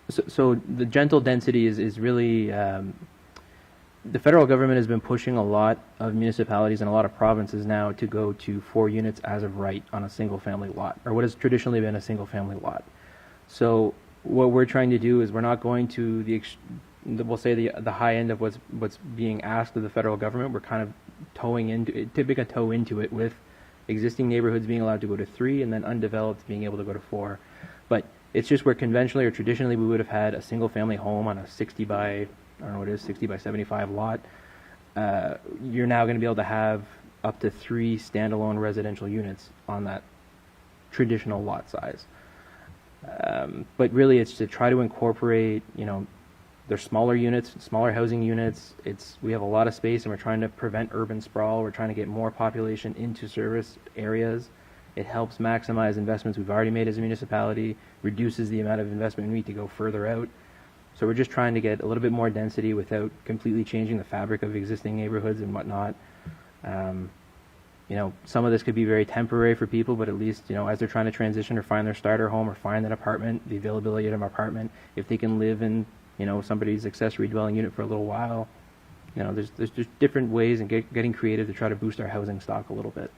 So the gentle density is really, the federal government has been pushing a lot of municipalities and a lot of provinces now to go to 4 units as of right on a single family lot, or what has traditionally been a single family lot. So what we're trying to do is we're not going to we'll say the high end of what's being asked of the federal government. We're kind of tipping a toe into it with existing neighborhoods being allowed to go to 3 and then undeveloped being able to go to 4. But it's just where conventionally or traditionally we would have had a single family home on a 60 by, I don't know what it is, 60 by 75 lot. You're now going to be able to have up to 3 standalone residential units on that traditional lot size. But really it's to try to incorporate, they're smaller units, smaller housing units. We have a lot of space and we're trying to prevent urban sprawl. We're trying to get more population into service areas. It helps maximize investments we've already made as a municipality, reduces the amount of investment we need to go further out. So we're just trying to get a little bit more density without completely changing the fabric of existing neighborhoods and whatnot. Some of this could be very temporary for people, but at least, as they're trying to transition or find their starter home or find an apartment, the availability of an apartment, if they can live in, somebody's accessory dwelling unit for a little while, there's just different ways and getting creative to try to boost our housing stock a little bit.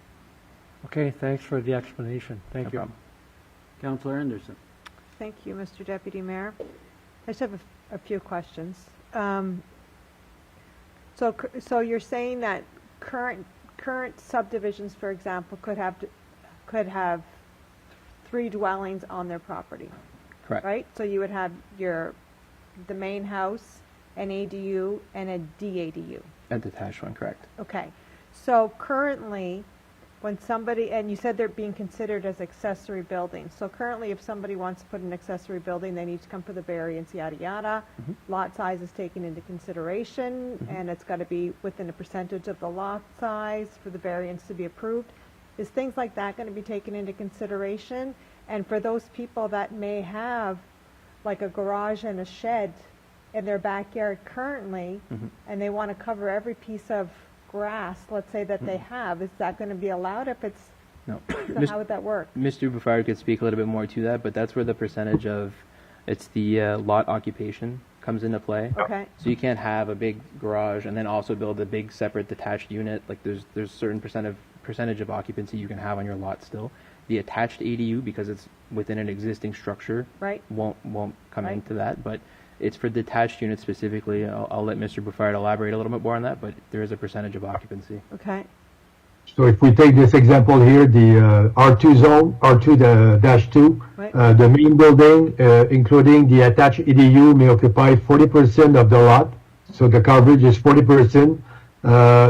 Okay, thanks for the explanation. Thank you. Problem. Councillor Anderson. Thank you, Mr. Deputy Mayor. I just have a few questions. So you're saying that current subdivisions, for example, could have 3 dwellings on their property. Correct. Right? So you would have the main house, an ADU, and a DADU. A detached one, correct. Okay. So currently, when somebody, and you said they're being considered as accessory buildings. So currently, if somebody wants to put an accessory building, they need to come for the variance, yada, yada. Mm-hmm. Lot size is taken into consideration, and it's got to be within a percentage of the lot size for the variance to be approved. Is things like that going to be taken into consideration? And for those people that may have like a garage and a shed in their backyard currently, and they want to cover every piece of grass, let's say, that they have, is that going to be allowed if it's, No. so how would that work? Mr. Buffard could speak a little bit more to that, but that's where the percentage of, it's the lot occupation comes into play. Okay. So you can't have a big garage and then also build a big separate detached unit. Like there's certain percentage of occupancy you can have on your lot still. The attached ADU, because it's within an existing structure, Right. won't come Right. into that. But it's for detached units specifically. I'll let Mr. Buffard elaborate a little bit more on that, but there is a percentage of occupancy. Okay. So if we take this example here, the R2 zone, R2-2, Right. The main building, including the attached EDU, may occupy 40% of the lot. So the coverage is 40%.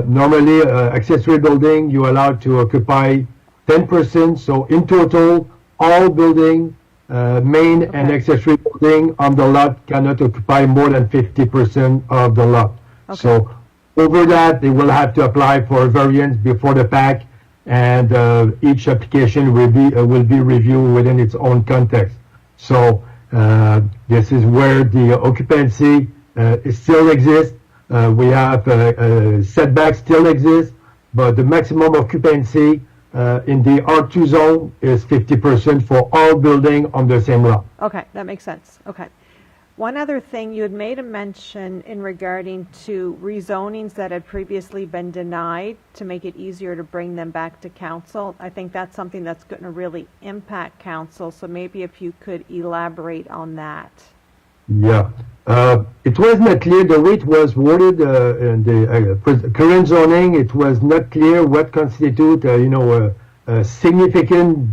Normally, accessory building, you're allowed to occupy 10%. So in total, all building, main and Okay. accessory building on the lot cannot occupy more than 50% of the lot. Okay. So over that, they will have to apply for a variance before the PAC, and each application will be reviewed within its own context. So this is where the occupancy still exists. We have setbacks still exist, but the maximum occupancy in the R2 zone is 50% for all building on the same lot. Okay, that makes sense. Okay. One other thing, you had made a mention in regarding to rezonings that had previously been denied to make it easier to bring them back to council. I think that's something that's going to really impact council, so maybe if you could elaborate on that. Yeah. It was not clear, the way it was worded in the current zoning, it was not clear what constitute, a significant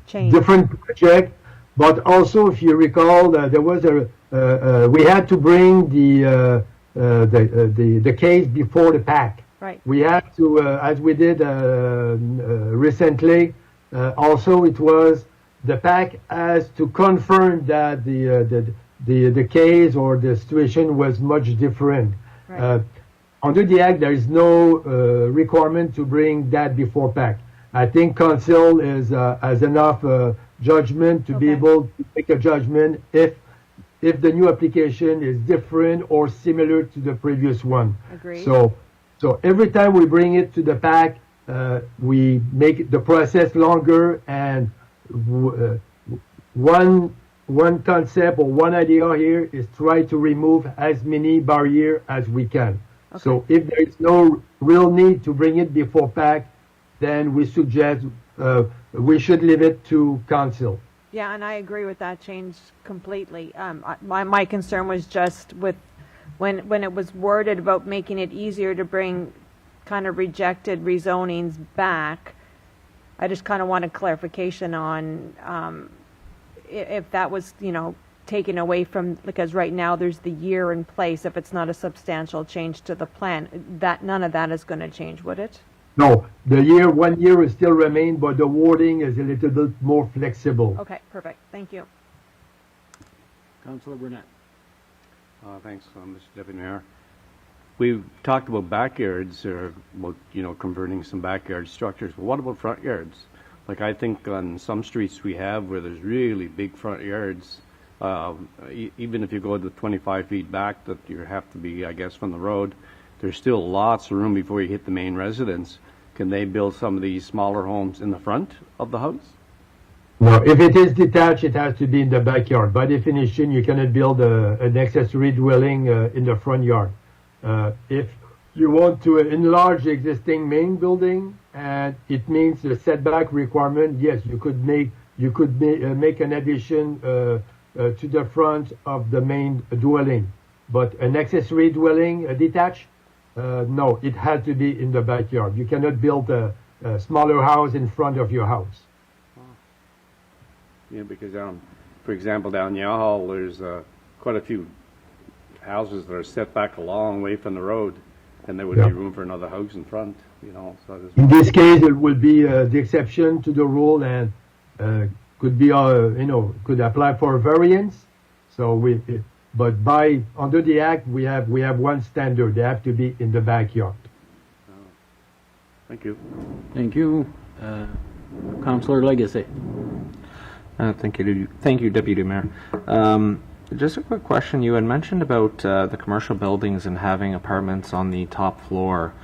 Change. different project. But also, if you recall, there was we had to bring the case before the PAC. Right. We had to, as we did recently, also it was the PAC has to confirm that the case or the situation was much different. Right. Under the Act, there is no requirement to bring that before PAC. I think Council has enough judgment to be Okay. able to make a judgment if the new application is different or similar to the previous one. Agreed. So every time we bring it to the PAC, we make the process longer, and one concept or one idea here is try to remove as many barriers as we can. Okay. So if there is no real need to bring it before PAC, then we suggest we should leave it to Council. Yeah, and I agree with that change completely. My concern was just with when it was worded about making it easier to bring kind of rejected rezonings back. I just kind of wanted clarification on if that was, taken away from, because right now there's the year in place. If it's not a substantial change to the plan, that none of that is going to change, would it? No, 1 year will still remain, but the wording is a little bit more flexible. Okay, perfect. Thank you. Councillor Burnett. Thanks, Mr. Deputy Mayor. We've talked about backyards, or about, converting some backyard structures, but what about front yards? Like, I think on some streets we have where there's really big front yards, even if you go to 25 feet back that you have to be, I guess, from the road, there's still lots of room before you hit the main residence. Can they build some of these smaller homes in the front of the house? No, if it is detached, it has to be in the backyard. By definition, you cannot build an accessory dwelling in the front yard. If you want to enlarge the existing main building, and it means the setback requirement, yes, you could make an addition to the front of the main dwelling. But an accessory dwelling, detached, no, it has to be in the backyard. You cannot build a smaller house in front of your house. Yeah, because for example, down Yahal, there's quite a few houses that are set back a long way from the road, and there would be room for another house in front, So in this case, it will be the exception to the rule, and could be, could apply for a variance. So but under the Act, we have one standard. They have to be in the backyard. Thank you. Thank you. Councillor Legacy. Thank you, Deputy Mayor. Just a quick question. You had mentioned about the commercial buildings and having apartments on the top floor.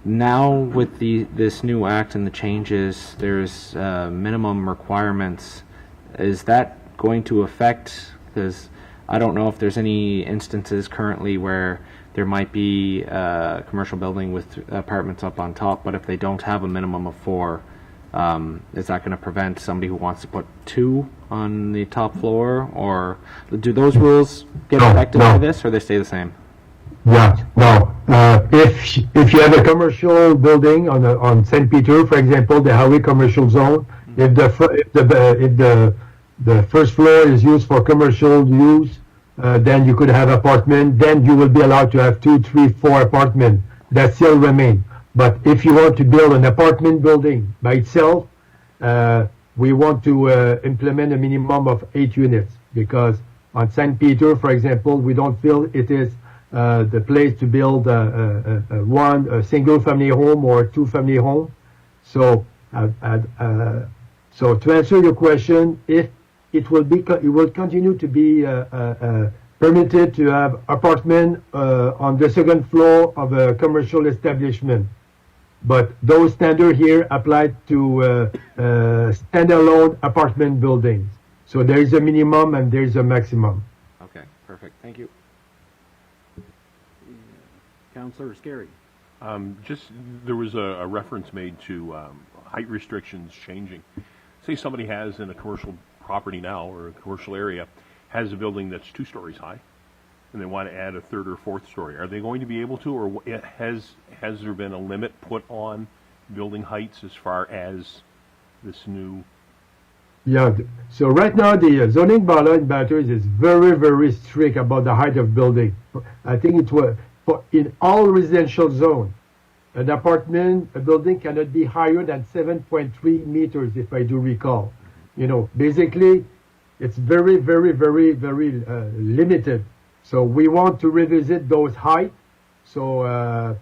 Now, with this new act and the changes, there's minimum requirements. Is that going to affect? Because I don't know if there's any instances currently where there might be a commercial building with apartments up on top, but if they don't have a minimum of 4, is that going to prevent somebody who wants to put 2 on the top floor, or do those rules get affected by this, or they stay the same? Yeah, no. If you have a commercial building on St. Peter, for example, the highway commercial zone, if the first floor is used for commercial use, then you could have apartment. Then you will be allowed to have 2, 3, 4 apartment. That still remain. But if you want to build an apartment building by itself, we want to implement a minimum of 8 units, because on St. Peter, for example, we don't feel it is the place to build a single-family home or a 2-family home. So, so to answer your question, if it will continue to be permitted to have apartment on the second floor of a commercial establishment. But those standards here apply to standalone apartment buildings. So there is a minimum and there is a maximum. Okay, perfect. Thank you. Councillor Scary. There was a reference made to height restrictions changing. Say somebody has in a commercial property now, or a commercial area, has a building that's 2 stories high, and they want to add a 3rd or 4th story. Are they going to be able to, or has there been a limit put on building heights as far as this new Yeah, so right now the zoning bylaw in Bathurst is very, very strict about the height of building. I think it was in all residential zone, an apartment, a building cannot be higher than 7.3 meters, if I do recall. You know, basically, it's very, very, very, very limited. So we want to revisit those heights. So,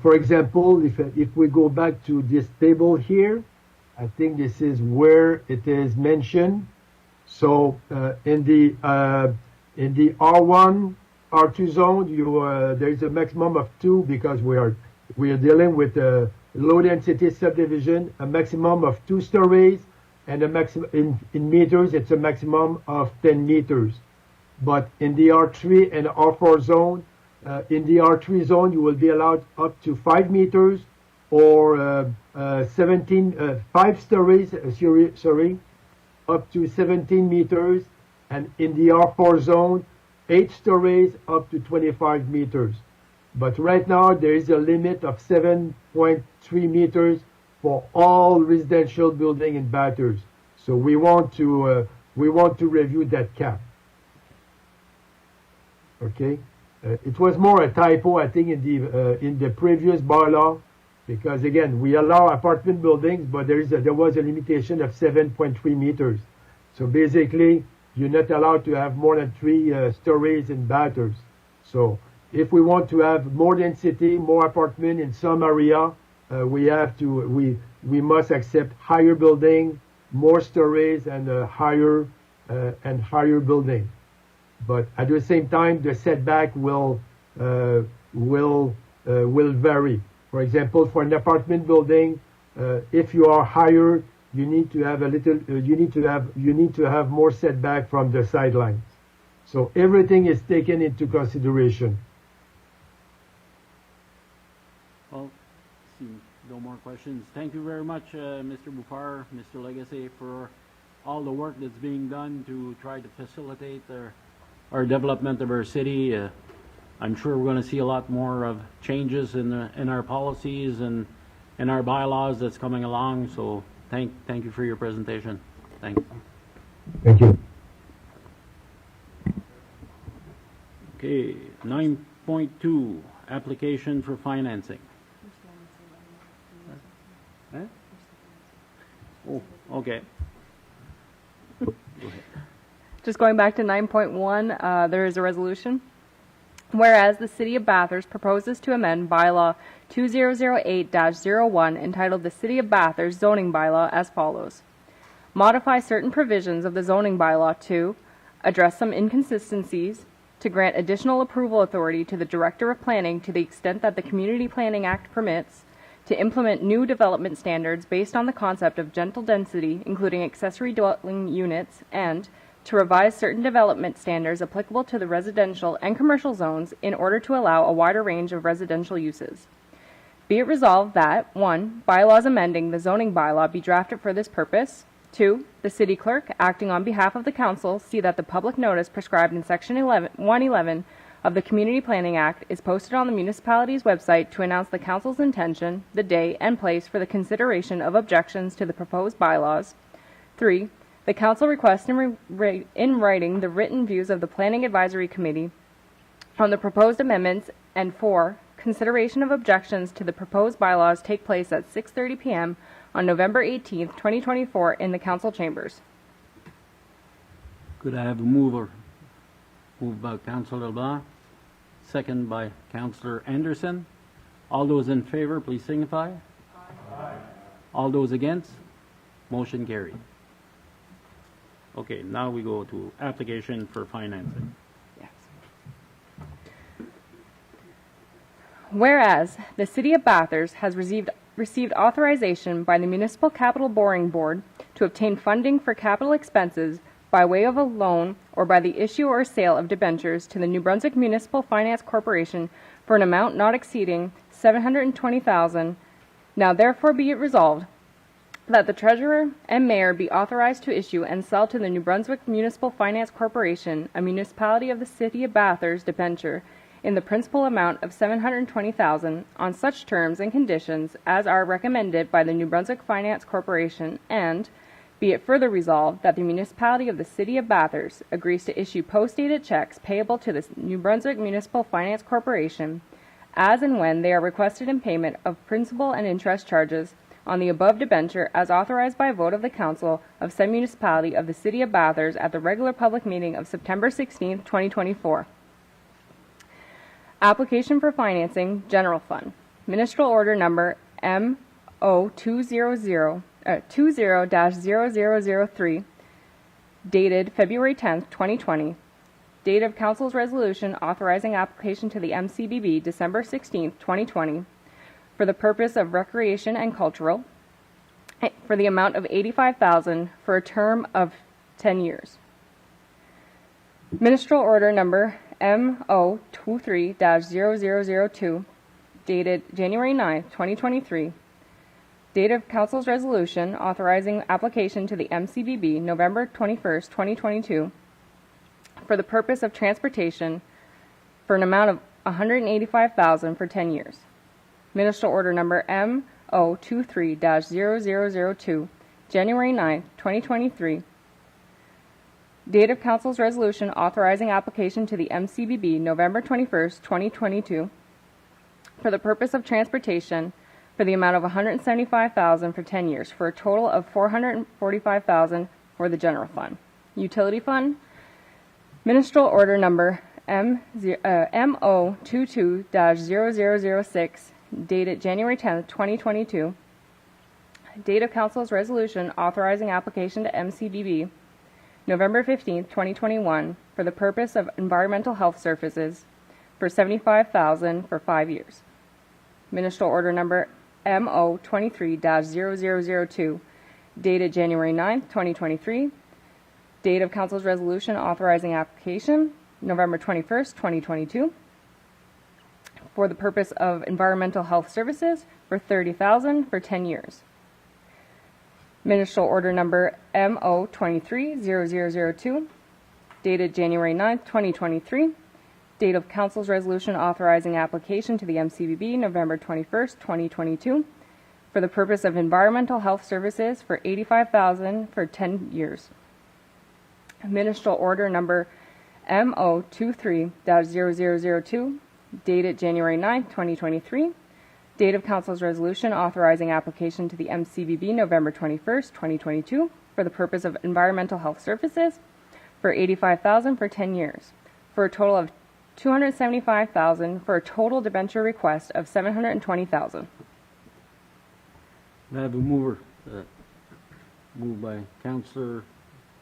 for example, if we go back to this table here, I think this is where it is mentioned. So in the R1, R2 zone, there is a maximum of 2 because we are dealing with a low density subdivision, a maximum of 2 stories, and a maximum in meters it's a maximum of 10 meters. But in the R3 and R4 zone, in the R3 zone you will be allowed up to 5 meters or 5 stories, up to 17 meters, and in the R4 zone, 8 stories up to 25 meters. But right now, there is a limit of 7.3 meters for all residential building in Bathurst. So we want to review that cap. Okay, it was more a typo, I think, in the previous bylaw. Because again, we allow apartment buildings, but there was a limitation of 7.3 meters. So basically, you're not allowed to have more than 3 stories in Bathurst. So if we want to have more density, more apartment in some area, we must accept higher building, more stories, and higher building. But at the same time, the setback will vary. For example, for an apartment building, if you are higher, you need to have you need to have more setback from the sidelines. So everything is taken into consideration. Well, see no more questions. Thank you very much, Mr. Bufar, Mr. Legacy, for all the work that's being done to try to facilitate our development of our city. I'm sure we're going to see a lot more of changes in our policies and in our bylaws that's coming along. So thank you for your presentation. Thanks. Thank you. Okay, 9.2, application for financing. Huh? Oh, okay. Go ahead. Just going back to 9.1, there is a resolution. Whereas the City of Bathurst proposes to amend Bylaw 2008-01 entitled the City of Bathurst Zoning Bylaw as follows. Modify certain provisions of the zoning bylaw to address some inconsistencies, to grant additional approval authority to the Director of Planning to the extent that the Community Planning Act permits, to implement new development standards based on the concept of gentle density, including accessory dwelling units, and to revise certain development standards applicable to the residential and commercial zones in order to allow a wider range of residential uses. Be it resolved that 1. Bylaws amending the zoning bylaw be drafted for this purpose. 2. The City Clerk, acting on behalf of the Council, see that the public notice prescribed in Section 111 of the Community Planning Act is posted on the municipality's website to announce the Council's intention, the day and place for the consideration of objections to the proposed bylaws. 3. The Council requests in writing the written views of the Planning Advisory Committee on the proposed amendments, and 4. Consideration of objections to the proposed bylaws take place at 6:30 p.m. on November 18th, 2024 in the Council chambers. Could I have a mover? Moved by Councillor LeBlanc, second by Councillor Anderson. All those in favor, please signify. Aye. All those against? Motion carried. Okay, now we go to application for financing. Yes. Whereas the City of Bathurst has received authorization by the Municipal Capital Borrowing Board to obtain funding for capital expenses by way of a loan or by the issue or sale of debentures to the New Brunswick Municipal Finance Corporation for an amount not exceeding $720,000, now therefore be it resolved that the Treasurer and Mayor be authorized to issue and sell to the New Brunswick Municipal Finance Corporation, a municipality of the City of Bathurst, debenture in the principal amount of $720,000 on such terms and conditions as are recommended by the New Brunswick Finance Corporation, and Be it further resolved that the municipality of the City of Bathurst agrees to issue post-dated checks payable to the New Brunswick Municipal Finance Corporation as and when they are requested in payment of principal and interest charges on the above debenture as authorized by a vote of the Council of said municipality of the City of Bathurst at the regular public meeting of September 16, 2024. Application for financing, General Fund. Ministerial Order Number MO20-0003, dated February 10, 2020. Date of Council's resolution authorizing application to the MCBB December 16, 2020, for the purpose of recreation and cultural, for the amount of $85,000 for a term of 10 years. Ministerial Order Number MO23-0002, dated January 9, 2023. Date of Council's resolution authorizing application to the MCBB November 21, 2022, for the purpose of transportation for an amount of $185,000 for 10 years. Ministerial Order Number MO23-0002, January 9, 2023. Date of Council's resolution authorizing application to the MCBB November 21, 2022, for the purpose of transportation for the amount of $175,000 for 10 years, for a total of $445,000 for the General Fund. Utility Fund. Ministerial Order Number MO22-0006, dated January 10, 2022. Date of Council's resolution authorizing application to MCBB November 15, 2021, for the purpose of environmental health services for $75,000 for 5 years. Ministerial Order Number MO23-0002, dated January 9, 2023. Date of Council's resolution authorizing application, November 21, 2022, for the purpose of environmental health services for $30,000 for 10 years. Ministerial Order Number MO23-0002, dated January 9, 2023. Date of Council's resolution authorizing application to the MCBB November 21, 2022, for the purpose of environmental health services for $85,000 for 10 years. Ministerial Order Number MO23-0002, dated January 9, 2023. Date of Council's resolution authorizing application to the MCBB November 21, 2022, for the purpose of environmental health services for $85,000 for 10 years, for a total of $275,000 for a total debenture request of $720,000. I have a mover. Moved by Councillor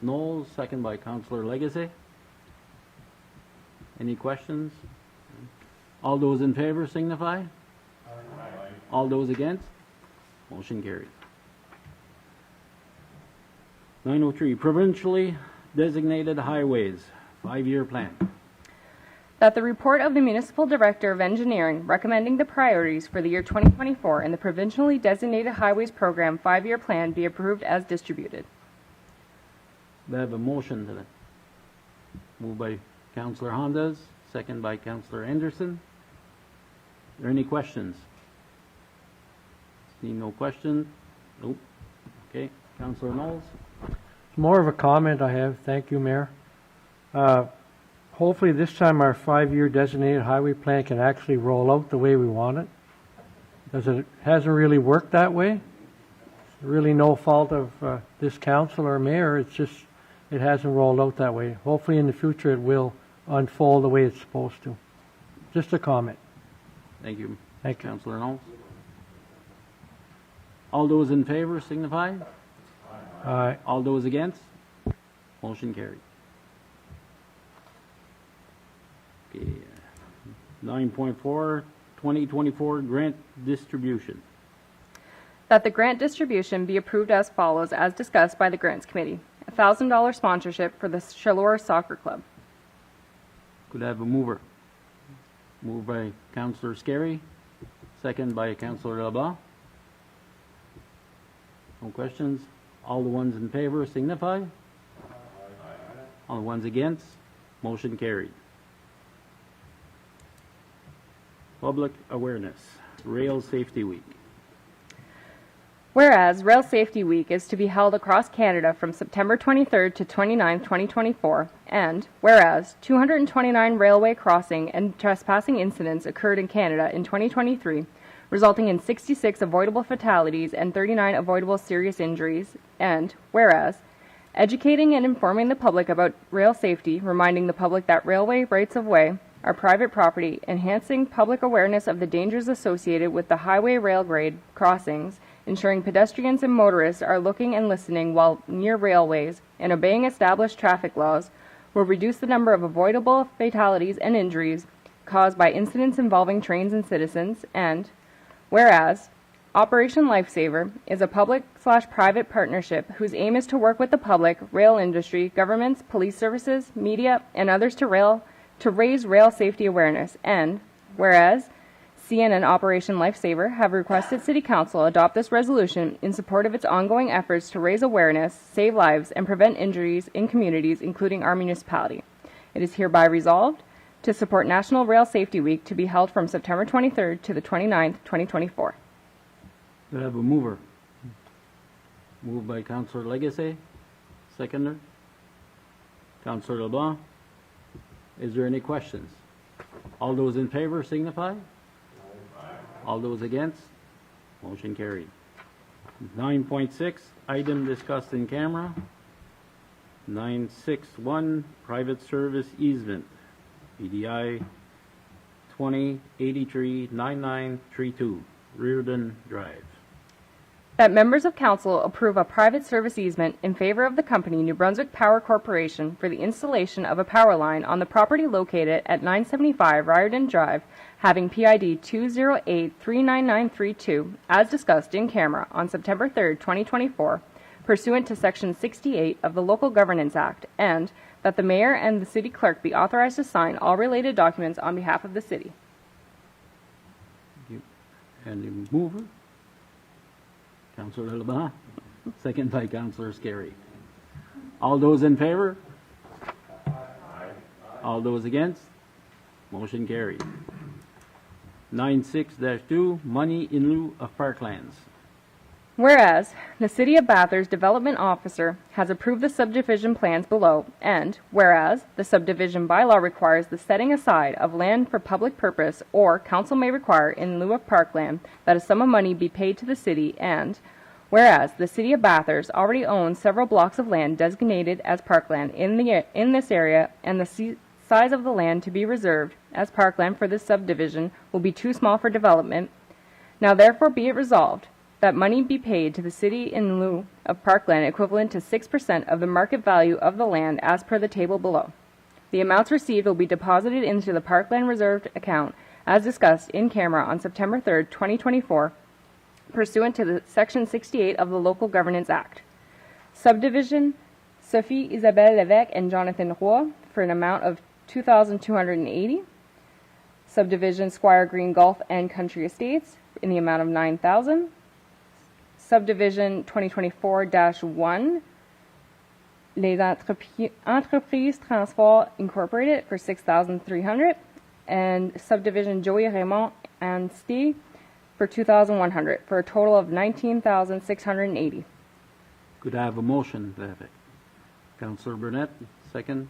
Knowles, second by Councillor Legacy. Any questions? All those in favor signify. Aye. All those against? Motion carried. 903, provincially designated highways, 5-year plan. That the report of the Municipal Director of Engineering recommending the priorities for the year 2024 in the Provincially Designated Highways Program 5-year plan be approved as distributed. I have a motion to that. Moved by Councillor Hondas, second by Councillor Anderson. Are there any questions? See no questions? Nope. Okay, Councillor Knowles. More of a comment I have. Thank you, Mayor. Hopefully this time our 5-year designated highway plan can actually roll out the way we want it, because it hasn't really worked that way. It's really no fault of this council or mayor. It's just it hasn't rolled out that way. Hopefully in the future it will unfold the way it's supposed to. Just a comment. Thank you. Thank you. Councillor Knowles. All those in favor signify. Aye. All those against? Motion carried. Okay. 9.4, 2024 grant distribution. That the grant distribution be approved as follows, as discussed by the Grants Committee. $1,000 sponsorship for the Shallore Soccer Club. Could I have a mover? Moved by Councillor Scarry, second by Councillor LeBlanc. No questions? All the ones in favor signify. All the ones against? Motion carried. Public awareness, Rail Safety Week. Whereas Rail Safety Week is to be held across Canada from September 23rd to 29th, 2024, and whereas 229 railway crossing and trespassing incidents occurred in Canada in 2023, resulting in 66 avoidable fatalities and 39 avoidable serious injuries, and whereas educating and informing the public about rail safety, reminding the public that railway rights-of-way are private property, enhancing public awareness of the dangers associated with the highway rail grade crossings, ensuring pedestrians and motorists are looking and listening while near railways, and obeying established traffic laws will reduce the number of avoidable fatalities and injuries caused by incidents involving trains and citizens, and whereas Operation Lifesaver is a public/private partnership whose aim is to work with the public, rail industry, governments, police services, media, and others to raise rail safety awareness, and whereas CN and Operation Lifesaver have requested City Council adopt this resolution in support of its ongoing efforts to raise awareness, save lives, and prevent injuries in communities, including our municipality. It is hereby resolved to support National Rail Safety Week to be held from September 23rd to the 29th, 2024. Do I have a mover? Moved by Councillor Legacy. Seconder? Councillor LeBlanc. Is there any questions? All those in favor signify. All those against? Motion carried. 9.6, item discussed in camera. 9.6.1, private service easement. PDI 20839932, Reardon Drive. That members of council approve a private service easement in favor of the company New Brunswick Power Corporation for the installation of a power line on the property located at 975 Riordan Drive, having PID 208-39932, as discussed in camera on September 3rd, 2024, pursuant to Section 68 of the Local Governance Act, and that the mayor and the city clerk be authorized to sign all related documents on behalf of the city. Thank you. And the mover? Councillor LeBlanc. Second by Councillor Scary. All those in favor? All those against? Motion carried. 9.6-2, money in lieu of parklands. Whereas the City of Bathurst Development Officer has approved the subdivision plans below, and whereas the subdivision bylaw requires the setting aside of land for public purpose, or council may require in lieu of parkland that a sum of money be paid to the city, and whereas the City of Bathurst already owns several blocks of land designated as parkland in this area, and the size of the land to be reserved as parkland for this subdivision will be too small for development, now therefore be it resolved that money be paid to the city in lieu of parkland equivalent to 6% of the market value of the land as per the table below. The amounts received will be deposited into the parkland reserved account as discussed in camera on September 3rd, 2024, pursuant to the Section 68 of the Local Governance Act. Subdivision Sophie Isabelle Levesque and Jonathan Roy for an amount of $2,280. Subdivision Squire Green Golf and Country Estates in the amount of $9,000. Subdivision 2024-1, Les Entreprises Transport Incorporated for $6,300, and Subdivision Joey Raymond and Stee for $2,100, for a total of $19,680. Could I have a motion to that effect? Councillor Burnett, second.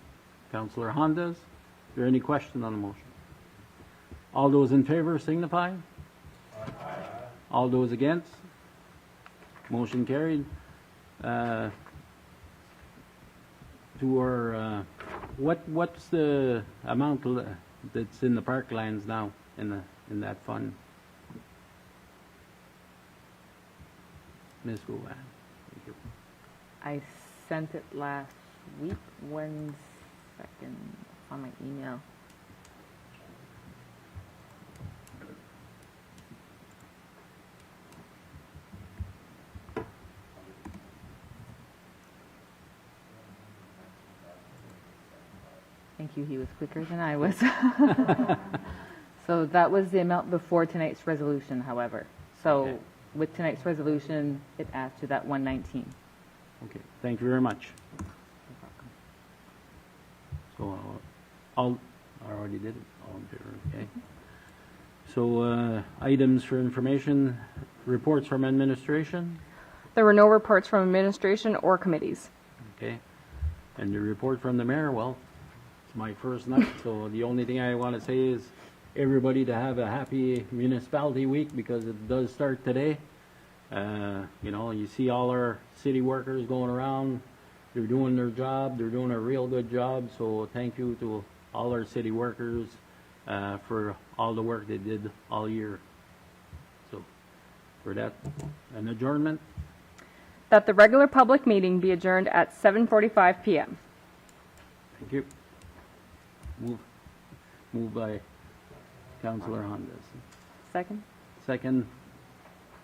Councillor Hondas. Is there any question on the motion? All those in favor signify. All those against? Motion carried. To our, what's the amount that's in the parklands now in that fund? Ms. Ruan. Thank you. I sent it last week. 1 second on my email. Thank you. He was quicker than I was. So that was the amount before tonight's resolution, however. So Okay. with tonight's resolution, it adds to that 119. Okay, thank you very much. So, I already did it, all in favor, okay. So, items for information, reports from administration. There were no reports from administration or committees. Okay. And the report from the mayor, well, it's my first night, so the only thing I want to say is everybody to have a happy municipality week because it does start today. You know, you see all our city workers going around. They're doing their job. They're doing a real good job. So thank you to all our city workers for all the work they did all year. So for that, an adjournment. That the regular public meeting be adjourned at 7:45 p.m. Thank you. Move by Councillor Hondas. Second. Second,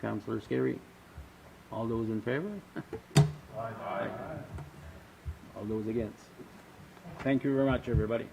Councillor Scary. All those in favor? Aye. All those against? Thank you very much, everybody.